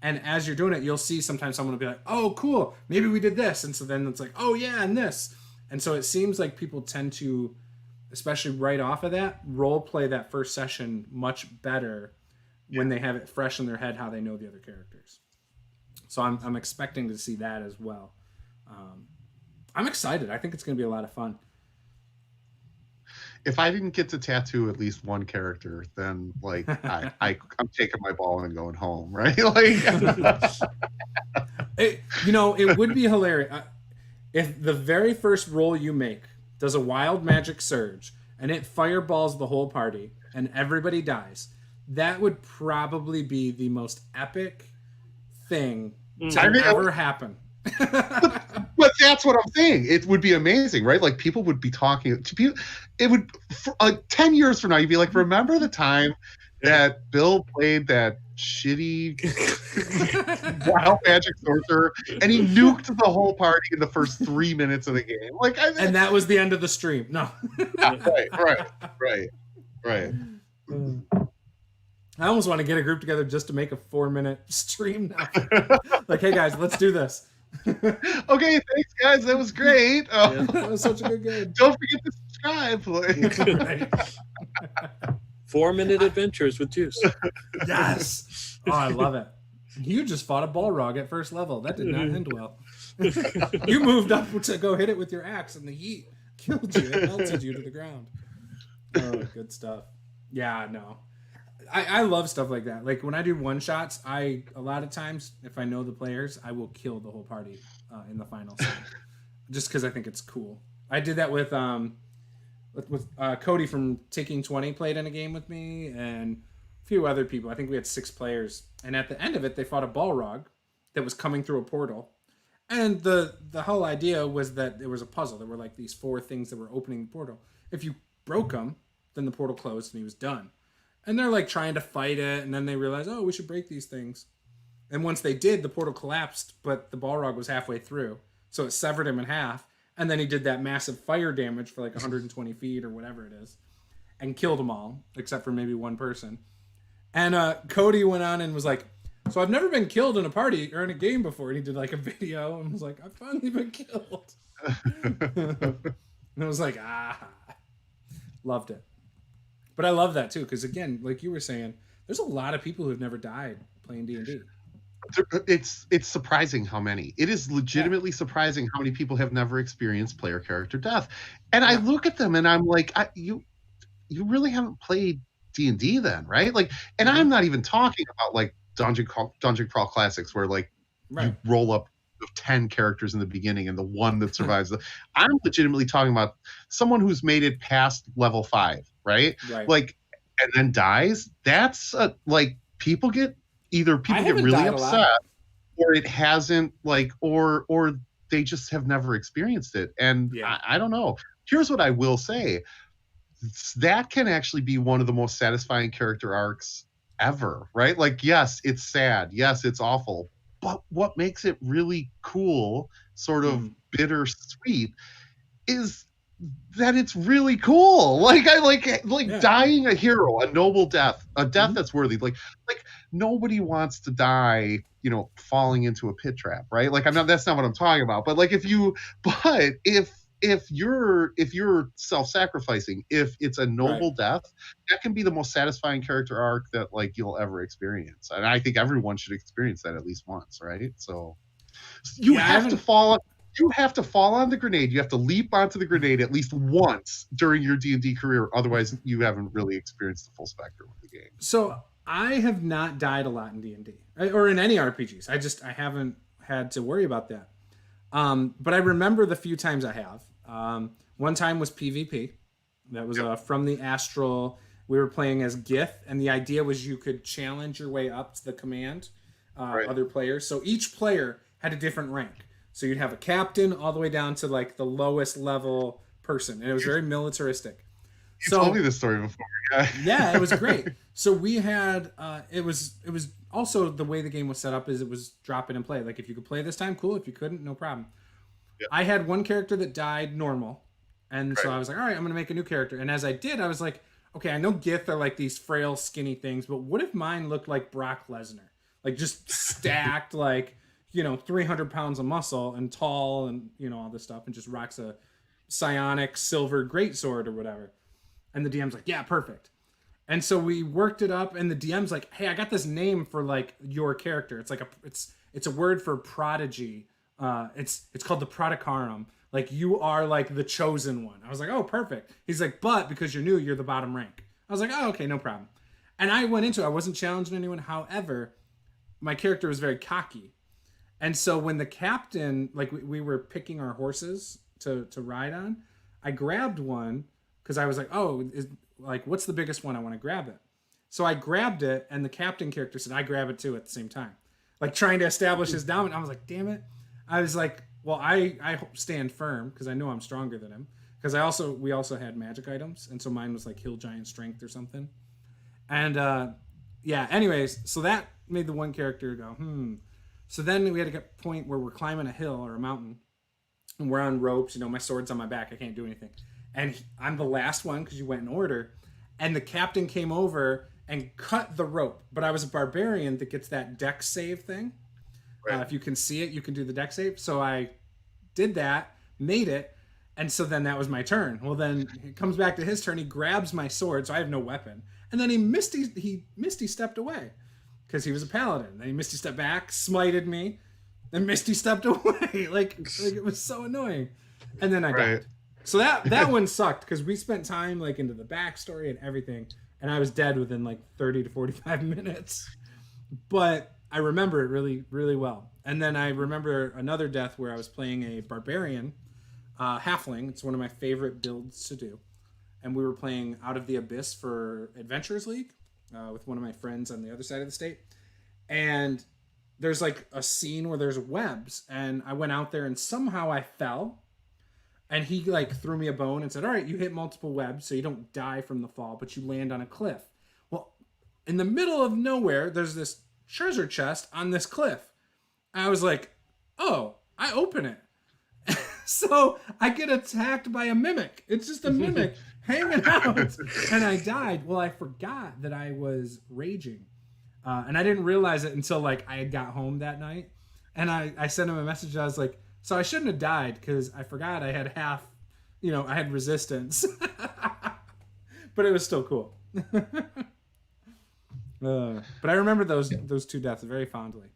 And as you're doing it, you'll see sometimes someone will be like, oh, cool, maybe we did this. And so then it's like, oh, yeah, and this. And so it seems like people tend to, especially right off of that, role play that first session much better when they have it fresh in their head how they know the other characters. So I'm expecting to see that as well. I'm excited. I think it's going to be a lot of fun. If I didn't get to tattoo at least one character, then like I'm taking my ball and going home, right? Like, it would be hilarious if the very first roll you make does a wild magic surge and it fireballs the whole party and everybody dies. That would probably be the most epic thing to ever happen. But that's what I'm saying. It would be amazing, right? Like people would be talking to people. It would, 10 years from now, you'd be like, remember the time that Bill played that shitty wild magic sorcerer and he nuked the whole party in the first 3 minutes of the game. Like, and that was the end of the stream. No. Right. I almost want to get a group together just to make a 4-minute stream now. Like, hey guys, let's do this. Okay, thanks guys. That was great. That was such a good game. Don't forget to subscribe. Right. 4-minute adventures with Juce. Yes. Oh, I love it. You just fought a Balrog at first level. That did not end well. You moved up to go hit it with your axe, and the heat killed you. It melted you to the ground. Oh, good stuff. Yeah, no. I love stuff like that. Like when I do one shots, a lot of times, if I know the players, I will kill the whole party in the final scene, just because I think it's cool. I did that with Cody from Taking 20 played in a game with me, and a few other people. I think we had 6 players, and at the end of it, they fought a Balrog that was coming through a portal, and the whole idea was that there was a puzzle. There were like these 4 things that were opening the portal. If you broke them, then the portal closed and he was done. And they're like trying to fight it, and then they realize, oh, we should break these things. And once they did, the portal collapsed, but the Balrog was halfway through. So it severed him in half, and then he did that massive fire damage for like 120 feet or whatever it is, and killed them all, except for maybe one person. And Cody went on and was like, so I've never been killed in a party or in a game before. And he did like a video and was like, I've finally been killed. And I was like, loved it. But I love that too, because again, like you were saying, there's a lot of people who've never died playing D&D. It's surprising how many. It is legitimately surprising how many people have never experienced player character death. And I look at them and I'm like, you really haven't played D&D then, right? Like, and I'm not even talking about like Dungeon Crawl Classics where like you roll up 10 characters in the beginning and the one that survives. I'm legitimately talking about someone who's made it past level 5, right? Like, and then dies. That's like people get really upset, or it hasn't like, or they just have never experienced it. And I don't know. Here's what I will say: that can actually be one of the most satisfying character arcs ever, right? Like, yes, it's sad, yes, it's awful, but what makes it really cool, sort of bittersweet, is that it's really cool. Like I like dying a hero, a noble death, a death that's worthy. Like nobody wants to die, falling into a pit trap, right? Like that's not what I'm talking about. But like if you're self-sacrificing, if it's a noble death, that can be the most satisfying character arc that like you'll ever experience. And I think everyone should experience that at least once, right? So you have to fall on the grenade. You have to leap onto the grenade at least once during your D&D career. Otherwise, you haven't really experienced the full spectrum of the game. So I have not died a lot in D&D or in any RPGs. I haven't had to worry about that. But I remember the few times I have. One time was PvP. That was from the Astral. We were playing as Gith, and the idea was you could challenge your way up to the command other players. So each player had a different rank. So you'd have a captain all the way down to like the lowest level person, and it was very militaristic. You told me this story before. Yeah, it was great. So we had it was also the way the game was set up is it was drop in and play. Like if you could play this time, cool. If you couldn't, no problem. Yep. I had one character that died normal, and so I was like, all right, I'm gonna make a new character. And as I did, I was like, okay, I know Gith are like these frail, skinny things, but what if mine looked like Brock Lesnar, like just stacked, like 300 pounds of muscle and tall, and all this stuff, and just rocks a psionic silver greatsword or whatever. And the DM's like, yeah, perfect. And so we worked it up, and the DM's like, hey, I got this name for like your character. It's like it's a word for prodigy. It's called the Prodicarum. Like you are like the chosen one. I was like, oh, perfect. He's like, but because you're new, you're the bottom rank. I was like, oh, okay, no problem. And I went into it. I wasn't challenging anyone. However, my character was very cocky. And so when the captain, like we were picking our horses to ride on, I grabbed one because I was like, oh, what's the biggest one? I want to grab it. So I grabbed it, and the captain character said, I grab it too at the same time. Like trying to establish his dominance. I was like, damn it. I was like, well, I stand firm because I know I'm stronger than him. Because we also had magic items, and so mine was like Hill Giant Strength or something. And anyways, so that made the one character go, So then we had to get a point where we're climbing a hill or a mountain, and we're on ropes. My sword's on my back. I can't do anything. And I'm the last one because you went in order. And the captain came over and cut the rope. But I was a barbarian that gets that dex save thing. Right. If you can see it, you can do the dex save. So I did that, made it. And so then that was my turn. Well, then it comes back to his turn. He grabs my sword, so I have no weapon. And then he misty stepped away because he was a paladin. Then he misty stepped back, smited me, then misty stepped away. like it was so annoying. And then I died. So that one sucked because we spent time like into the backstory and everything, and I was dead within like 30 to 45 minutes. But I remember it really, really well. And then I remember another death where I was playing a barbarian halfling. It's one of my favorite builds to do. And we were playing Out of the Abyss for Adventurers League with one of my friends on the other side of the state. And there's like a scene where there's webs, and I went out there and somehow I fell. And he like threw me a bone and said, all right, you hit multiple webs so you don't die from the fall, but you land on a cliff. Well, in the middle of nowhere, there's this treasure chest on this cliff. I was like, oh, I open it. So I get attacked by a mimic. It's just a mimic hanging out. And I died. Well, I forgot that I was raging. And I didn't realize it until like I had got home that night. And I sent him a message. I was like, so I shouldn't have died because I forgot I had I had resistance. But it was still cool. But I remember those two deaths very fondly.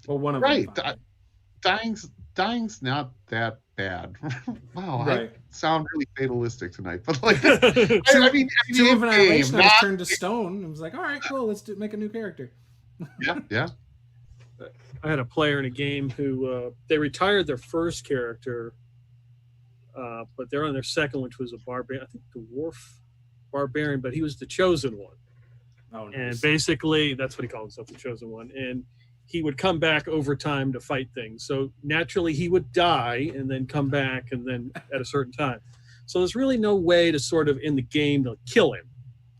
Well, one of them. Right. Dying's not that bad. Wow, right. I sound really fatalistic tonight. But like, I mean, two of annihilation, I was turned to stone. And was like, all right, cool, let's make a new character. Yeah. I had a player in a game who they retired their first character, but they're on their second, which was a barbarian. I think the dwarf barbarian, but he was the chosen one. Oh, nice. And basically, that's what he called himself, the chosen one. And he would come back over time to fight things. So naturally, he would die and then come back, and then at a certain time. So there's really no way to sort of in the game to kill him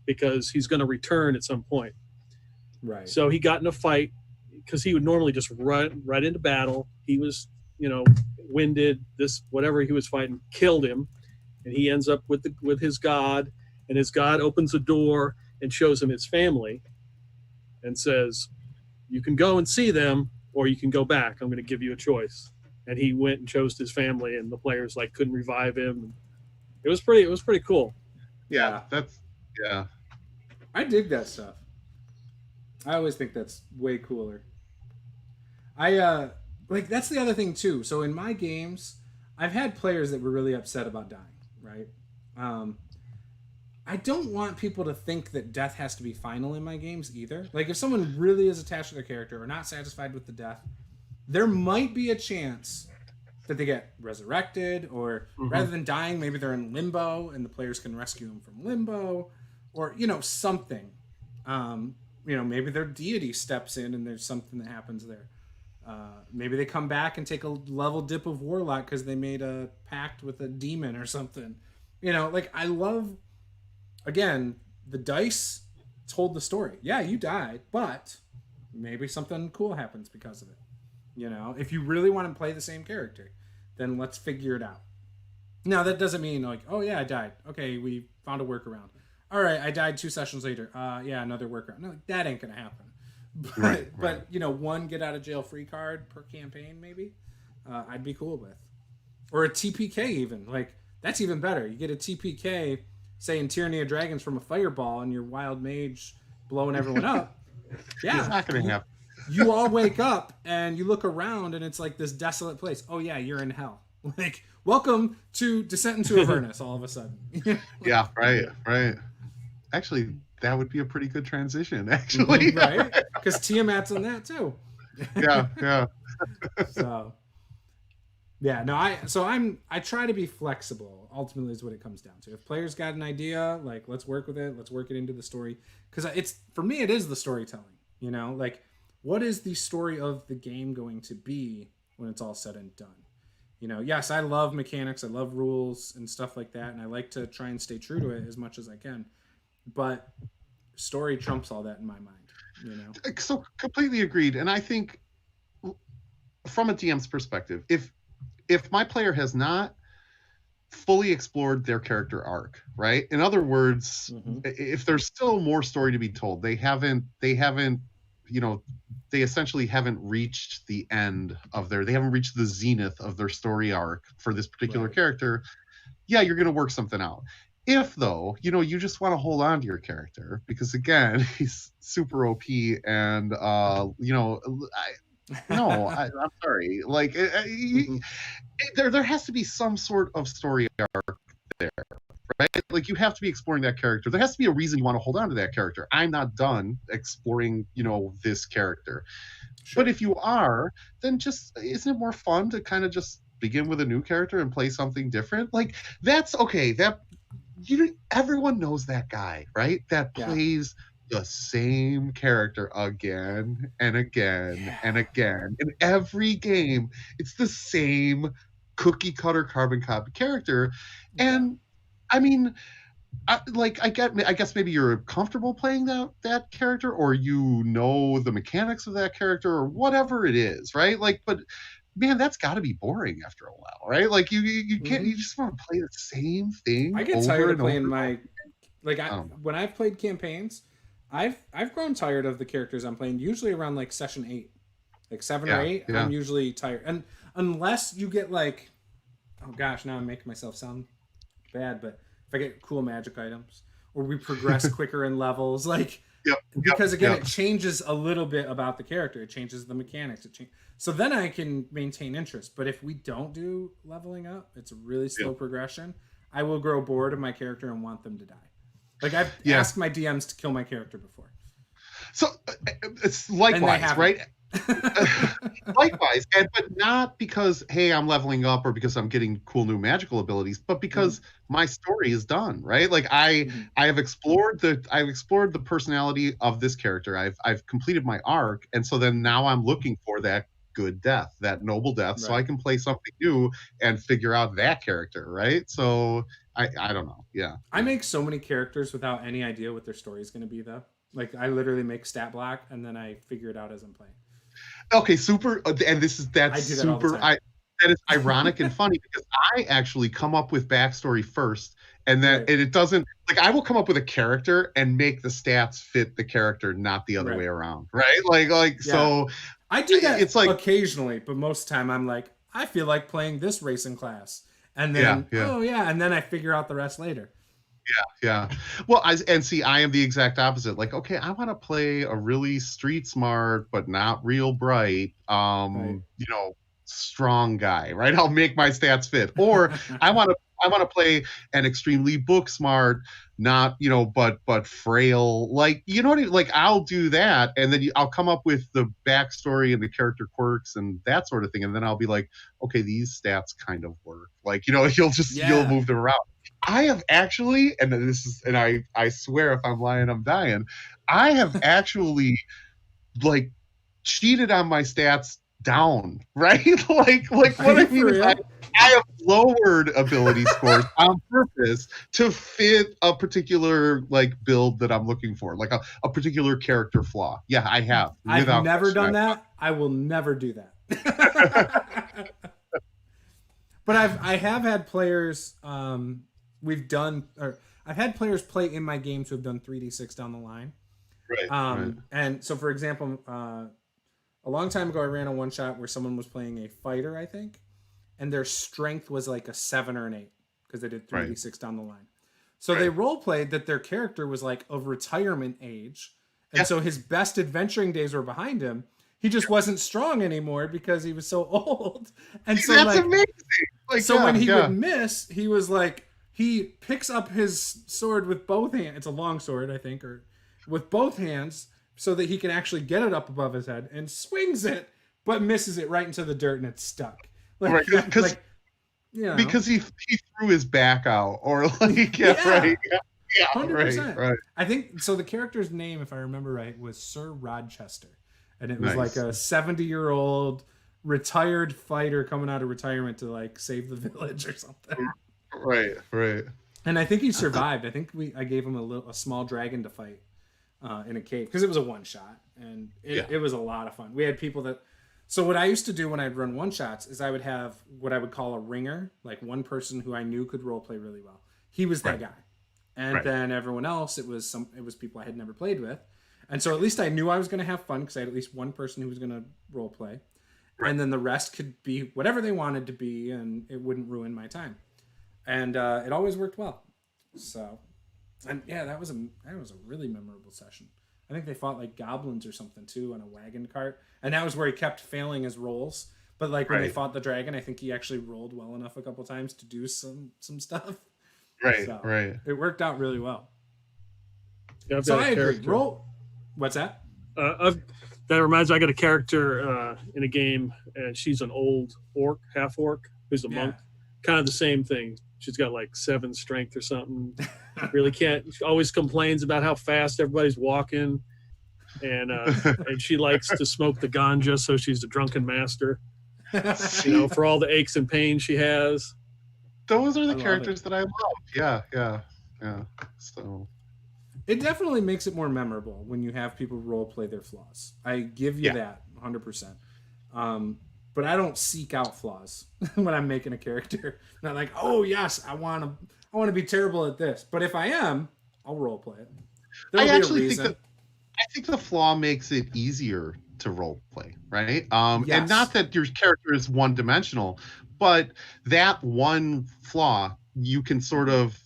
because he's going to return at some point. Right. So he got in a fight. Because he would normally just run right into battle. He was, winded. This whatever he was fighting killed him, and he ends up with his god, and his god opens a door and shows him his family, and says, "You can go and see them, or you can go back. I'm going to give you a choice." And he went and chose his family, and the players couldn't revive him. It was pretty cool. Yeah, I dig that stuff. I always think that's way cooler. That's the other thing too. So in my games, I've had players that were really upset about dying, right? I don't want people to think that death has to be final in my games either. Like if someone really is attached to their character or not satisfied with the death, there might be a chance that they get resurrected, or rather than dying, maybe they're in limbo and the players can rescue them from limbo, or something. Maybe their deity steps in and there's something that happens there. Maybe they come back and take a level dip of Warlock because they made a pact with a demon or something. You know, like I love, again, the dice told the story. Yeah, you died, but maybe something cool happens because of it. You know, if you really want to play the same character, then let's figure it out. Now, that doesn't mean like, oh yeah, I died. Okay, we found a workaround. All right, I died 2 sessions later. Yeah, another workaround. No, that ain't gonna happen. But you know, one get out of jail free card per campaign, maybe I'd be cool with, or a TPK even. Like that's even better. You get a TPK, say in Tyranny of Dragons from a fireball, and your wild mage blowing everyone up. Yeah, it's not gonna happen. You all wake up and you look around, and it's like this desolate place. Oh yeah, you're in hell. Like welcome to Descent into Avernus. All of a sudden. Yeah, right. Actually, that would be a pretty good transition, actually. Right? Because Tiamat's in that too. Yeah. So, yeah, no, I try to be flexible. Ultimately, is what it comes down to. If players got an idea, like let's work with it. Let's work it into the story. Because it's for me, it is the storytelling. You know, like what is the story of the game going to be when it's all said and done? You know, yes, I love mechanics, I love rules and stuff like that, and I like to try and stay true to it as much as I can. But story trumps all that in my mind, you know. So completely agreed. And I think from a DM's perspective, if my player has not fully explored their character arc, right? In other words, if there's still more story to be told, they haven't, you know, they essentially haven't reached the end of they haven't reached the zenith of their story arc for this particular character. Yeah, you're going to work something out. If though, you know, you just want to hold on to your character because again, he's super OP and you know, I'm sorry. Like there has to be some sort of story arc there, right? Like you have to be exploring that character. There has to be a reason you want to hold on to that character. I'm not done exploring, you know, this character. Sure. But if you are, then just isn't it more fun to kind of just begin with a new character and play something different? Like that's okay. That everyone knows that guy, right? That plays the same character again and again and again. In every game, it's the same cookie cutter carbon copy character. And I mean, I guess maybe you're comfortable playing that character, or you know the mechanics of that character, or whatever it is, right? Like, but man, that's got to be boring after a while, right? Like you can't, you just want to play the same thing. I get tired of playing when I've played campaigns, I've grown tired of the characters I'm playing. Usually around like session 8, like 7 or 8, I'm usually tired. And unless you get like, oh gosh, now I'm making myself sound bad, but if I get cool magic items or we progress quicker in levels, like because again, it changes a little bit about the character. It changes the mechanics. So then I can maintain interest. But if we don't do leveling up, it's a really slow progression. I will grow bored of my character and want them to die. Like I've asked my DMs to kill my character before. So it's likewise, right? Likewise, but not because hey I'm leveling up or because I'm getting cool new magical abilities, but because my story is done, right? Like I have explored the personality of this character. I've completed my arc, and so then now I'm looking for that good death, that noble death, so I can play something new and figure out that character, right? So I don't know. Yeah, I make so many characters without any idea what their story is going to be, though. Like I literally make stat block and then I figure it out as I'm playing. Okay, super. And that is ironic and funny because I actually come up with backstory first, and then and it doesn't, like I will come up with a character and make the stats fit the character, not the other way around, right? So I do that. It's like occasionally, but most of the time I'm like, I feel like playing this racing class, and then and then I figure out the rest later. Yeah. Well, I am the exact opposite. Like, okay, I want to play a really street smart but not real bright, you know, strong guy, right? I'll make my stats fit. Or I want to play an extremely book smart, not, you know, but frail. Like, you know what I mean? Like, I'll do that, and then I'll come up with the backstory and the character quirks and that sort of thing, and then I'll be like, okay, these stats kind of work. Like, you know, you'll move them around. I have actually, and I swear if I'm lying, I'm dying. I have actually like cheated on my stats down, right? like what I mean is I have lowered ability scores on purpose to fit a particular like build that I'm looking for, like a particular character flaw. Yeah, I have. I've never done that. I will never do that. But I have had players I've had players play in my games who have done 3d6 down the line. Right. And so for example, a long time ago I ran a one shot where someone was playing a fighter, I think, and their strength was like a 7 or an 8 because they did 3d6 down the line. So they role played that their character was like of retirement age. And so his best adventuring days were behind him. He just wasn't strong anymore because he was so old. And so that's amazing. Like, so when he would miss, he was like, he picks up his sword with both hands. It's a long sword, I think, or with both hands so that he can actually get it up above his head and swings it, but misses it right into the dirt and it's stuck. Like, because he threw his back out or like, right. Yeah, 100%. Right. I think so. The character's name, if I remember right, was Sir Rochester. And it was like a 70-year-old retired fighter coming out of retirement to like save the village or something. Right. And I think he survived. I think I gave him a small dragon to fight in a cave because it was a one shot, and it was a lot of fun. We had people that. So what I used to do when I'd run one shots is I would have what I would call a ringer, like one person who I knew could role play really well. He was that guy, and then everyone else it was people I had never played with. And so at least I knew I was going to have fun because I had at least one person who was going to role play. Right. And then the rest could be whatever they wanted to be, and it wouldn't ruin my time. And it always worked well. So, and yeah, that was a really memorable session. I think they fought like goblins or something too on a wagon cart. And that was where he kept failing his rolls. But like when they fought the dragon, I think he actually rolled well enough a couple times to do some stuff. Right, so right. It worked out really well. Yeah, so I agree. What's that? That reminds me, I got a character in a game, and she's an old orc, half orc, who's a monk. Kind of the same thing. She's got like 7 strength or something. Really can't. She always complains about how fast everybody's walking, and she likes to smoke the ganja, so she's a drunken master. For all the aches and pains she has. Those are the characters that I love. Yeah. So. It definitely makes it more memorable when you have people role play their flaws. I give you that 100%. But I don't seek out flaws when I'm making a character. Not like, oh yes, I want to be terrible at this. But if I am, I'll role play it. I think the flaw makes it easier to role play, right? And not that your character is one dimensional, but that one flaw you can sort of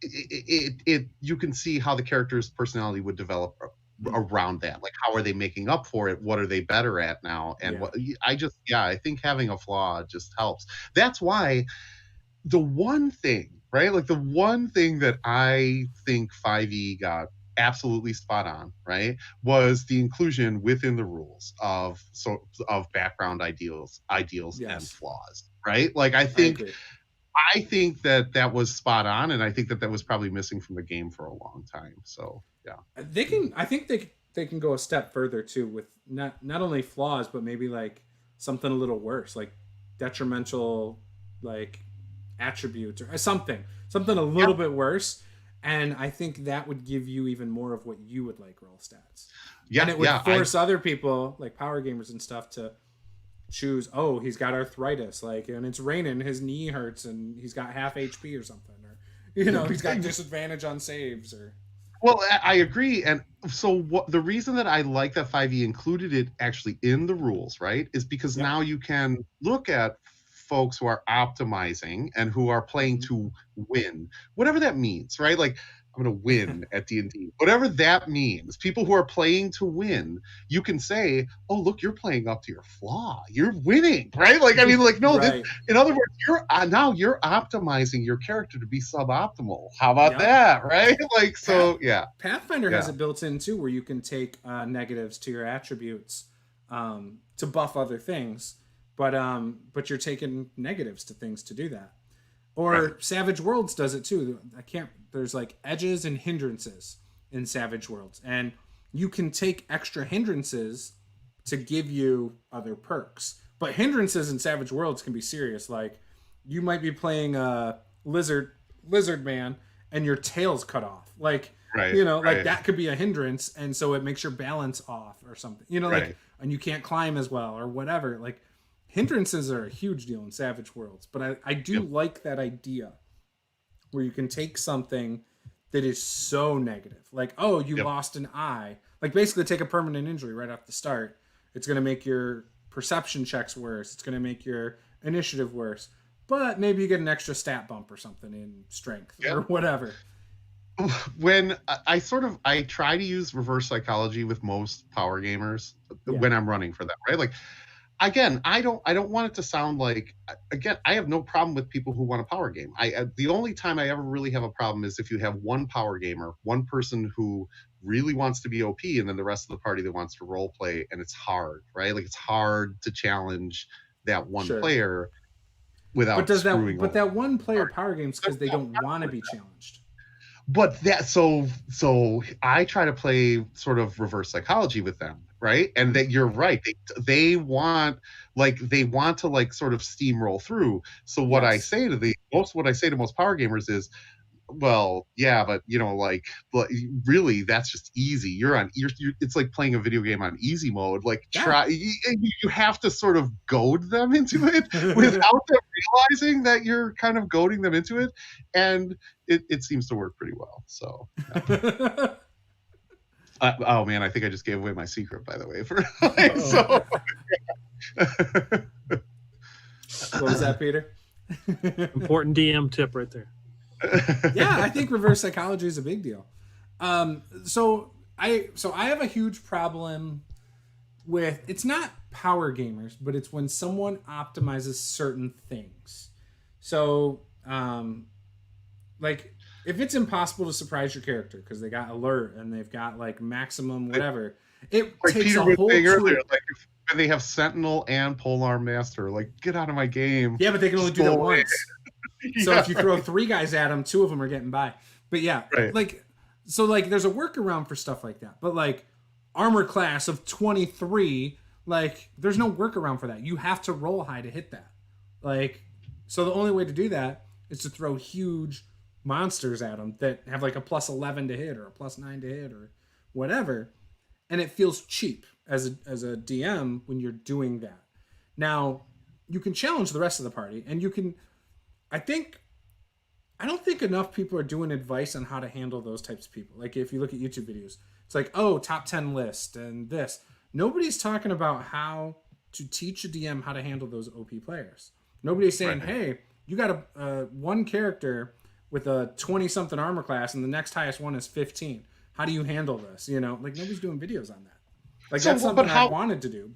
you can see how the character's personality would develop around that. Like, how are they making up for it? What are they better at now? And I think having a flaw just helps. That's why the one thing, right? Like the one thing that I think 5e got absolutely spot on, right, was the inclusion within the rules of background ideals and flaws, right? Like I think that was spot on, and I think that was probably missing from the game for a long time. So I think they can go a step further too with not only flaws, but maybe like something a little worse, like detrimental like attributes or something a little bit worse. And I think that would give you even more of what you would like roll stats. Yeah, and it would force other people like power gamers and stuff to choose, oh, he's got arthritis, like, and it's raining, his knee hurts, and he's got half HP or something, or he's got disadvantage on saves, or. Well, I agree, and so the reason that I like that 5e included it actually in the rules, right, is because now you can look at folks who are optimizing and who are playing to win, whatever that means, right? Like, I'm going to win at D&D, whatever that means. People who are playing to win, you can say, oh, look, you're playing up to your flaw, you're winning, right? Like, I mean, like, no, right. In other words, you're optimizing your character to be suboptimal. How about that, right? Like, so Pathfinder has it built in too, where you can take negatives to your attributes to buff other things, but you're taking negatives to things to do that. Or Savage Worlds does it too. There's like edges and hindrances in Savage Worlds, and you can take extra hindrances to give you other perks. But hindrances in Savage Worlds can be serious. Like you might be playing a lizard man and your tail's cut off. Like like that could be a hindrance, and so it makes your balance off or something. Like and you can't climb as well or whatever. Like hindrances are a huge deal in Savage Worlds, but I do like that idea where you can take something that is so negative, like, oh, you lost an eye, like basically take a permanent injury right off the start. It's going to make your perception checks worse. It's going to make your initiative worse, but maybe you get an extra stat bump or something in strength or whatever. When I try to use reverse psychology with most power gamers when I'm running for them, right? Like, again, I don't want it to sound like, again, I have no problem with people who want a power game. The only time I ever really have a problem is if you have one power gamer, one person who really wants to be OP, and then the rest of the party that wants to role play, and it's hard, right? Like it's hard to challenge that one player without screwing over. But that one player power games because they don't want to be challenged. But that so I try to play sort of reverse psychology with them, right? And that you're right. They want to like sort of steamroll through. So what I say to most power gamers is, well, yeah, but really that's just easy. You're it's like playing a video game on easy mode. Like you have to sort of goad them into it without them realizing that you're kind of goading them into it, and it seems to work pretty well. So oh man, I think I just gave away my secret, by the way. What was that, Peter? Important DM tip right there. Yeah, I think reverse psychology is a big deal. So I have a huge problem with, it's not power gamers, but it's when someone optimizes certain things. So like if it's impossible to surprise your character because they got alert and they've got like maximum whatever, it like takes Peter a was whole saying earlier, like if they have Sentinel and Polearm Master, like get out of my game. Yeah, but they can only do that once. So if you throw 3 guys at them, 2 of them are getting by. But yeah, like there's a workaround for stuff like that. But like armor class of 23, like there's no workaround for that. You have to roll high to hit that. Like, so the only way to do that is to throw huge monsters at them that have like a plus 11 to hit or a plus 9 to hit or whatever. And it feels cheap as a DM when you're doing that. Now, you can challenge the rest of the party, and you can, I don't think enough people are doing advice on how to handle those types of people. Like if you look at YouTube videos, it's like, oh, top 10 list and this. Nobody's talking about how to teach a DM how to handle those OP players. Nobody's saying, hey, you got a one character with a 20-something armor class and the next highest one is 15. How do you handle this? Like nobody's doing videos on that. Like that's something I wanted to do,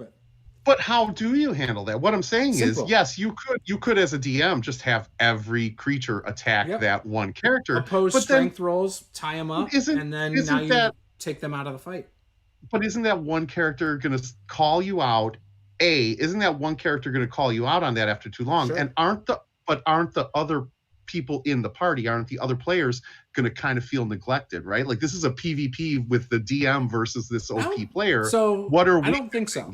But how do you handle that? What I'm saying is, yes, you could as a DM just have every creature attack that one character. Oppose strength rolls, tie them up, and then now you take them out of the fight. But isn't that one character going to call you out? Isn't that one character going to call you out on that after too long? Sure. And aren't the other people in the party, aren't the other players going to kind of feel neglected, right? Like this is a PvP with the DM versus this OP player. So what are we? I don't think so.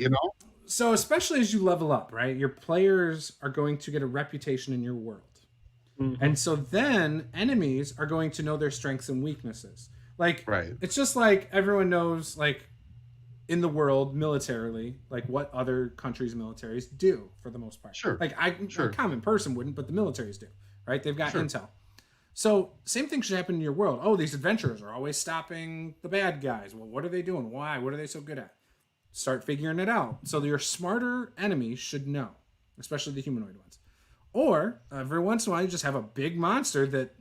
So especially as you level up, right? Your players are going to get a reputation in your world. Mm-hmm. And so then enemies are going to know their strengths and weaknesses. Like, it's just like everyone knows, like, in the world, militarily, like what other countries' militaries do for the most part. Sure. Like, a common person wouldn't, but the militaries do, right? They've got intel. So same thing should happen in your world. Oh, these adventurers are always stopping the bad guys. Well, what are they doing? Why? What are they so good at? Start figuring it out. So your smarter enemies should know, especially the humanoid ones. Or every once in a while, you just have a big monster that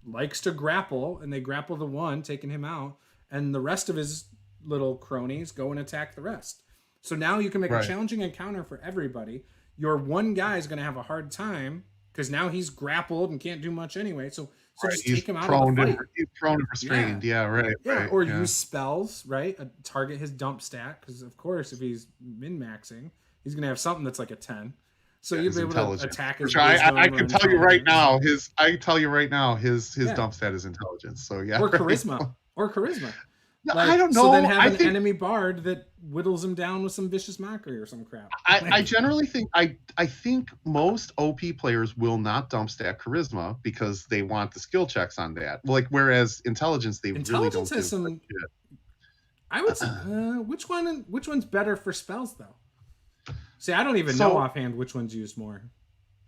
likes to grapple, and they grapple the one, taking him out, and the rest of his little cronies go and attack the rest. So now you can make a challenging encounter for everybody. Your one guy is going to have a hard time because now he's grappled and can't do much anyway. So just take him out of the fight. He's prone and restrained. Use spells, right? Target his dump stat, because of course if he's min-maxing, he's going to have something that's like a 10. So you'll be able to attack his I can tell you right now his dump stat is intelligence. So or charisma. Like, I don't know. So then have I an think, enemy bard that whittles him down with some vicious mockery or some crap. I generally think I think most OP players will not dump stat charisma because they want the skill checks on that. Like whereas intelligence, they really don't Intelligence has give a some. shit. I would say which one's better for spells though? See, I don't even know offhand which one's used more.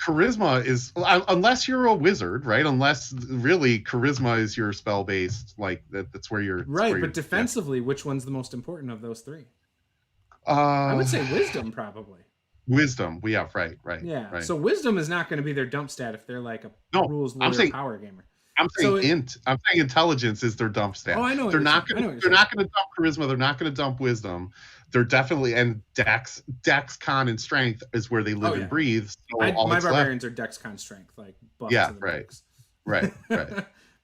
Charisma is unless you're a wizard, right? Unless really charisma is your spell based, like that's where you're right. Where but you're, defensively, which one's the most important of those three? I would say wisdom probably. Wisdom, right. Yeah. Right. So wisdom is not going to be their dump stat if they're like a rules lawyer power gamer. I'm saying I'm saying intelligence is their dump stat. Oh, I know. They're not going to dump charisma. They're not going to dump wisdom. They're definitely and dex, con, and strength is where they live and breathe. So my barbarians are dex, con, strength, like buffs to the max. Right.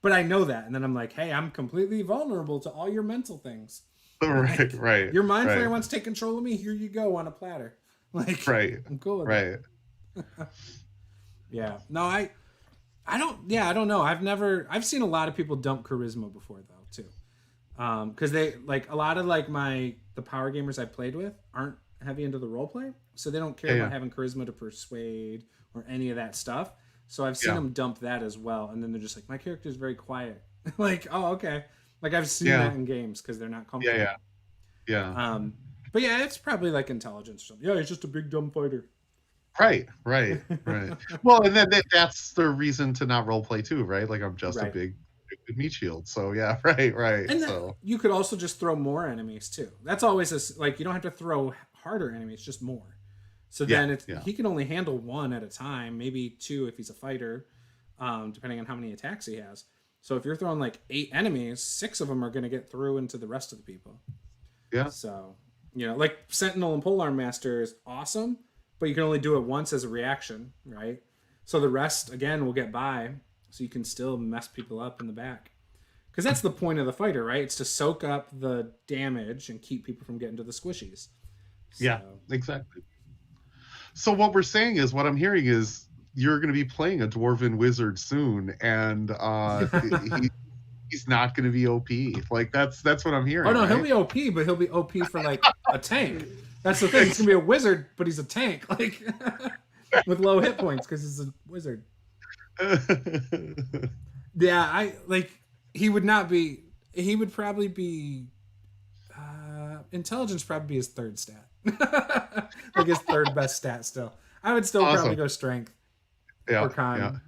But I know that, and then I'm like, hey, I'm completely vulnerable to all your mental things. Right. Like, Right. Your mind flayer wants to take control of me. Here you go on a platter. Like, I'm cool with that. Yeah. No, I don't know. I've seen a lot of people dump charisma before though too. Because they like a lot of like the power gamers I played with aren't heavy into the role play, so they don't care about having charisma to persuade or any of that stuff. So I've seen them dump that as well, and then they're just like, my character is very quiet. Like, oh, okay. Like I've seen that in games because they're not comfortable. Yeah. But yeah, it's probably like intelligence or something. Yeah, he's just a big dumb fighter. Right. Well, and then that's the reason to not role play too, right? Like I'm just a big meat shield. So yeah, right. And so you could also just throw more enemies too. That's always like you don't have to throw harder enemies, just more. So then he can only handle one at a time, maybe two if he's a fighter, depending on how many attacks he has. So if you're throwing like 8 enemies, 6 of them are going to get through into the rest of the people. Yeah. So, like Sentinel and Polearm Master is awesome, but you can only do it once as a reaction, right? So the rest, again, will get by, so you can still mess people up in the back. Because that's the point of the fighter, right? It's to soak up the damage and keep people from getting to the squishies. So. Yeah, exactly. So what we're saying is, what I'm hearing is, you're going to be playing a Dwarven Wizard soon, and he's not going to be OP. Like that's what I'm hearing. Oh no, right? he'll be OP, but he'll be OP for like a tank. That's the thing. He's gonna be a wizard, but he's a tank, like with low hit points because he's a wizard. Yeah, he would not be. He would probably be. Intelligence probably be his third stat, like his third best stat. Still, I would still probably go strength. Yeah. Or con.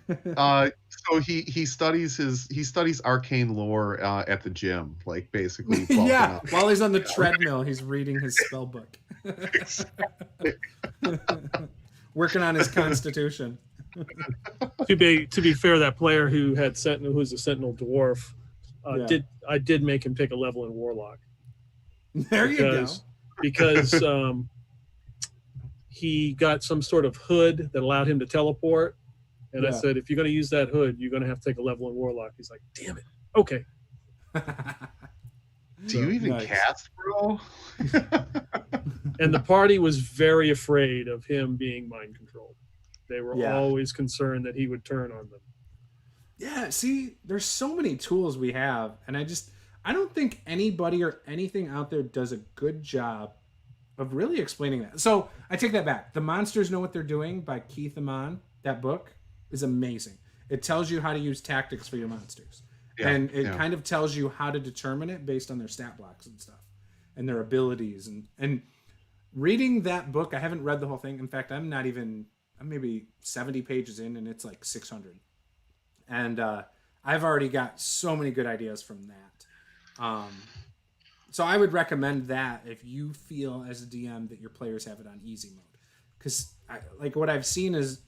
Yeah. So he studies arcane lore at the gym, like basically. Yeah, while he's on the treadmill, he's reading his spell book. Working on his constitution. To be fair, that player who had Sentinel, who's a Sentinel dwarf, I did make him take a level in Warlock. There you go. Because he got some sort of hood that allowed him to teleport. And I said, if you're going to use that hood, you're going to have to take a level in Warlock. He's like, damn it. Okay. Do you even cast, bro? And the party was very afraid of him being mind controlled. They were always concerned that he would turn on them. Yeah, see, there's so many tools we have. And I don't think anybody or anything out there does a good job of really explaining that. So I take that back. The Monsters Know What They're Doing by Keith Amon, that book is amazing. It tells you how to use tactics for your monsters. And it kind of tells you how to determine it based on their stat blocks and stuff and their abilities. And reading that book, I haven't read the whole thing. In fact, I'm maybe 70 pages in and it's like 600. And I've already got so many good ideas from that. So I would recommend that if you feel as a DM that your players have it on easy mode. Because like what I've seen is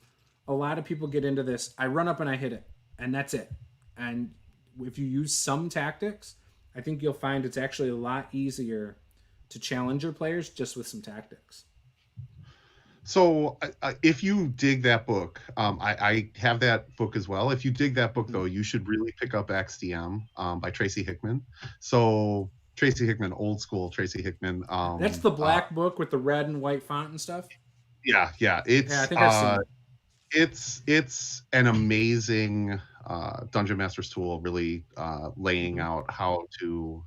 a lot of people get into this. I run up and I hit it, and that's it. And if you use some tactics, I think you'll find it's actually a lot easier to challenge your players just with some tactics. So if you dig that book, I have that book as well. If you dig that book, though, you should really pick up XDM by Tracy Hickman. So Tracy Hickman, old school Tracy Hickman. That's the black book with the red and white font and stuff? Yeah. I think I've seen it. It's an amazing Dungeon Master's Tool, really laying out how to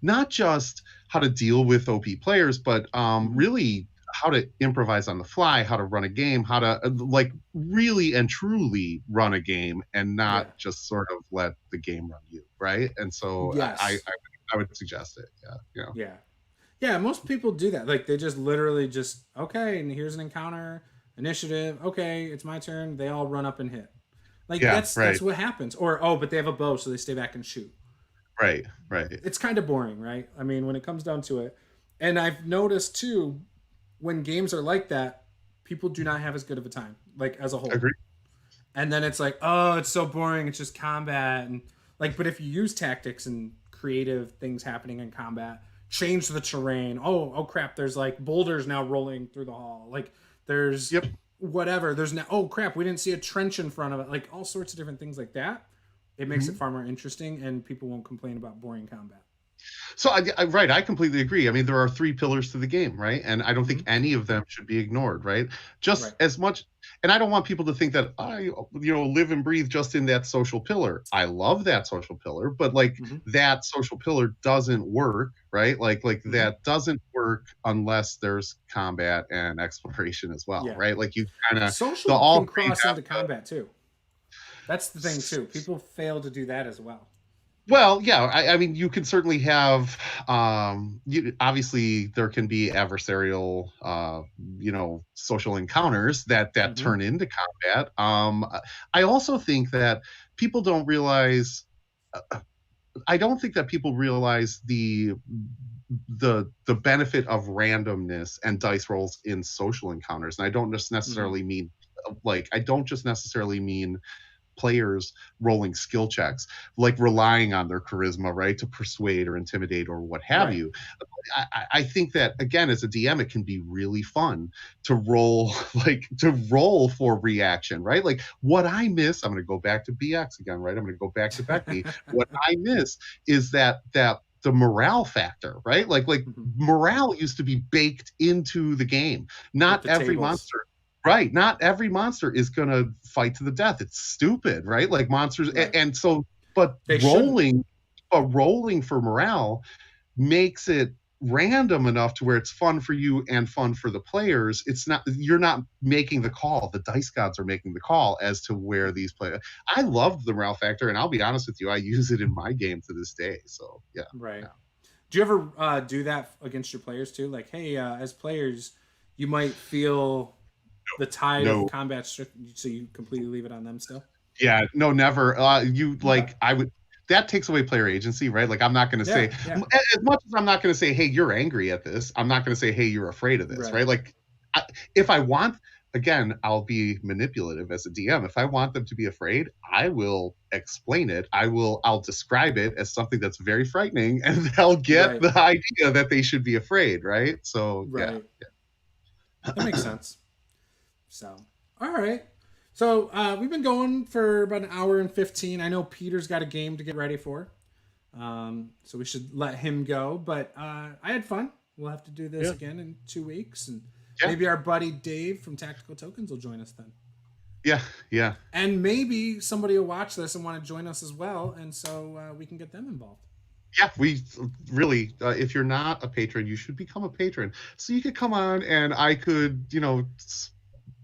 not just how to deal with OP players, but really how to improvise on the fly, how to run a game, how to like really and truly run a game, and not just sort of let the game run you, right? And so I would suggest it. Yeah, most people do that. Like they just literally just, okay, and here's an encounter, initiative. Okay, it's my turn. They all run up and hit. Like that's what happens. Or but they have a bow, so they stay back and shoot. Right. It's kind of boring, right? I mean, when it comes down to it. And I've noticed too, when games are like that, people do not have as good of a time, like as a whole. Agreed. And then it's like, oh, it's so boring. It's just combat, and like, but if you use tactics and creative things happening in combat, change the terrain. Oh crap! There's like boulders now rolling through the hall. Like there's whatever. There's now. Oh crap! We didn't see a trench in front of it. Like all sorts of different things like that. It makes it far more interesting, and people won't complain about boring combat. So I completely agree. I mean, there are 3 pillars to the game, right? And I don't think any of them should be ignored, right? Just as much, and I don't want people to think that I, live and breathe just in that social pillar. I love that social pillar, but like that social pillar doesn't work, right? Like that doesn't work unless there's combat and exploration as well, right? Like you kind of social can cross into combat too. That's the thing too. People fail to do that as well. Well, yeah, I mean, you can certainly have, obviously there can be adversarial, social encounters that turn into combat. I also think that people don't realize, I don't think that people realize the benefit of randomness and dice rolls in social encounters. And I don't just necessarily mean, players rolling skill checks, like relying on their charisma, right, to persuade or intimidate or what have you. I think that, again, as a DM, it can be really fun to roll for reaction, right? Like what I miss, I'm going to go back to BX again, right? I'm going to go back to Becky. What I miss is that the morale factor, right? Like morale used to be baked into the game. Not every monster. Right. Not every monster is going to fight to the death. It's stupid, right? Like monsters. And so, but rolling for morale makes it random enough to where it's fun for you and fun for the players. You're not making the call. The dice gods are making the call as to where these play. I loved the morale factor, and I'll be honest with you, I use it in my game to this day. So yeah. Right. Yeah. Do you ever do that against your players too? Like, hey, as players, you might feel the tide of combat, so you completely leave it on them still? Yeah, no, never. I would. That takes away player agency, right? Like I'm not going to say, as much as I'm not going to say, hey, you're angry at this, I'm not going to say, hey, you're afraid of this, right? Like if I want, again, I'll be manipulative as a DM. If I want them to be afraid, I will explain it. I'll describe it as something that's very frightening, and they'll get the idea that they should be afraid, right? So yeah. That makes sense. So, all right. So we've been going for about an hour and 15. I know Peter's got a game to get ready for. So we should let him go. But I had fun. We'll have to do this again in 2 weeks. And maybe our buddy Dave from Tactical Tokens will join us then. Yeah. And maybe somebody will watch this and want to join us as well. And so we can get them involved. Yeah, we really, if you're not a patron, you should become a patron. So you could come on and I could,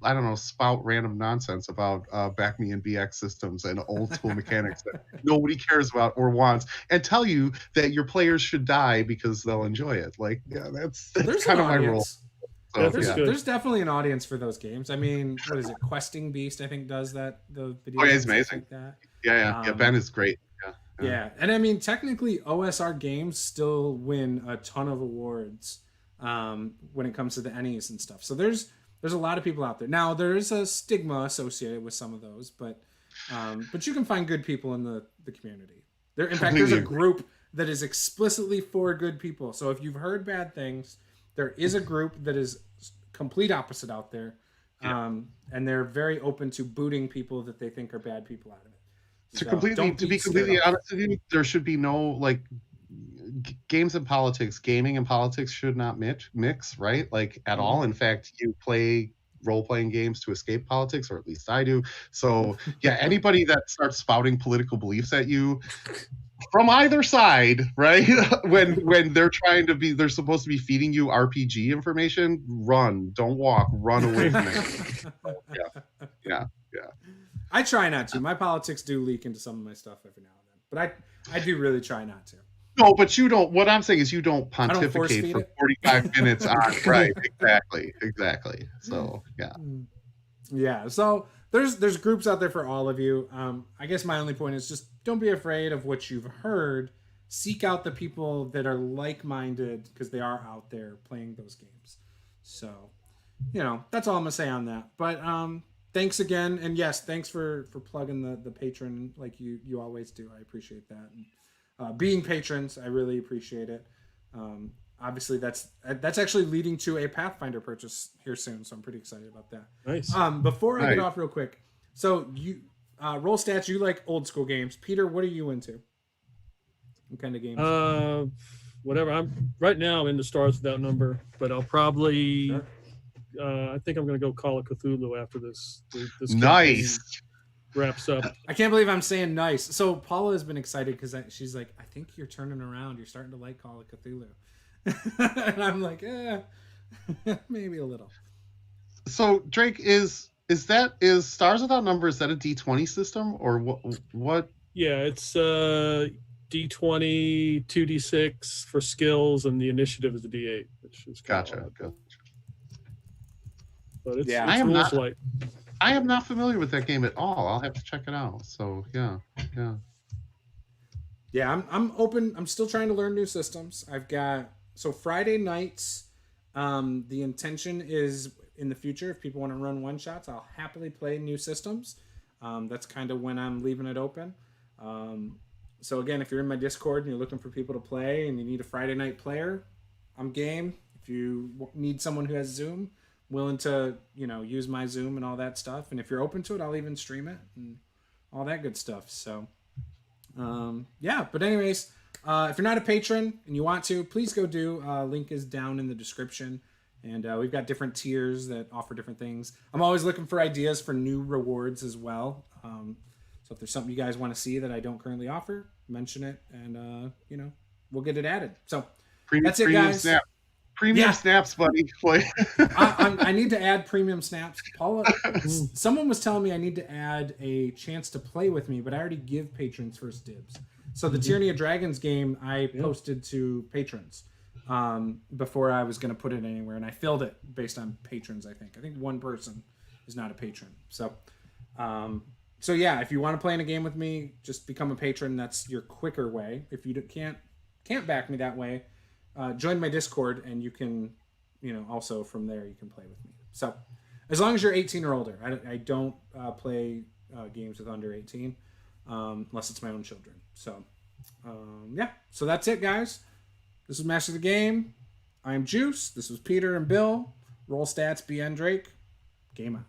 I don't know, spout random nonsense about back me and BX systems and old school mechanics that nobody cares about or wants, and tell you that your players should die because they'll enjoy it. Like, yeah, that's kind of my role. So, there's definitely an audience for those games. I mean, what is it? Questing Beast, I think, does that. The video. Oh, yeah, it's amazing. Like that. Yeah. Ben is great. Yeah, and I mean, technically, OSR games still win a ton of awards when it comes to the NEs and stuff. So there's a lot of people out there. Now, there is a stigma associated with some of those, but you can find good people in the community. In fact, there's a group that is explicitly for good people. So if you've heard bad things, there is a group that is complete opposite out there, and they're very open to booting people that they think are bad people out of it. To be completely honest with you, there should be no games and politics. Gaming and politics should not mix, right? Like at all. In fact, you play role-playing games to escape politics, or at least I do. So yeah, anybody that starts spouting political beliefs at you from either side, right? when they're supposed to be feeding you RPG information, run, don't walk, run away from it. Yeah. I try not to. My politics do leak into some of my stuff every now and then, but I do really try not to. No, but you don't. What I'm saying is you don't pontificate for 45 minutes on. Right? Exactly. So yeah. So there's groups out there for all of you. I guess my only point is just don't be afraid of what you've heard. Seek out the people that are like-minded, because they are out there playing those games. So, that's all I'm gonna say on that. But thanks again, and yes, thanks for plugging the patron like you always do. I appreciate that. And, being patrons, I really appreciate it. Obviously, that's actually leading to a Pathfinder purchase here soon, so I'm pretty excited about that. Nice. Before I get off real quick, so you roll stats. You like old school games, Peter? What are you into? What kind of games? Whatever. I'm right now. I'm into Stars Without Number, but I'll probably. Sure. I think I'm going to go Call of Cthulhu after this nice wraps up. I can't believe I'm saying nice. So Paula has been excited because she's like, I think you're turning around. You're starting to like Call of Cthulhu. And I'm like, maybe a little. So Drake, is Stars Without Number, is that a D20 system or what? Yeah, it's D20, 2D6 for skills, and the initiative is a D8, which is gotcha. But it's I am not familiar with that game at all. I'll have to check it out. So yeah. I'm open. I'm still trying to learn new systems. I've got Friday nights. The intention is in the future, if people want to run one shots, I'll happily play new systems. That's kind of when I'm leaving it open. So again, if you're in my Discord and you're looking for people to play and you need a Friday night player, I'm game. If you need someone who has Zoom, willing to use my Zoom and all that stuff, and if you're open to it, I'll even stream it and all that good stuff. So but anyways, if you're not a patron and you want to, please go do. Link is down in the description, and we've got different tiers that offer different things. I'm always looking for ideas for new rewards as well. So if there's something you guys want to see that I don't currently offer, mention it, and we'll get it added. So that's it, guys. Snap. Premium snaps, buddy. I need to add premium snaps. Paula, someone was telling me I need to add a chance to play with me, but I already give patrons first dibs. So the Tyranny of Dragons game I posted to patrons before I was going to put it anywhere, and I filled it based on patrons. I think one person is not a patron. So if you want to play in a game with me, just become a patron. That's your quicker way. If you can't back me that way, join my Discord, and you can, also from there you can play with me. So as long as you're 18 or older, I don't play games with under 18 unless it's my own children. So so that's it, guys. This is Master of the Game. I'm Juice. This was Peter and Bill. Roll stats, BN Drake. Game on.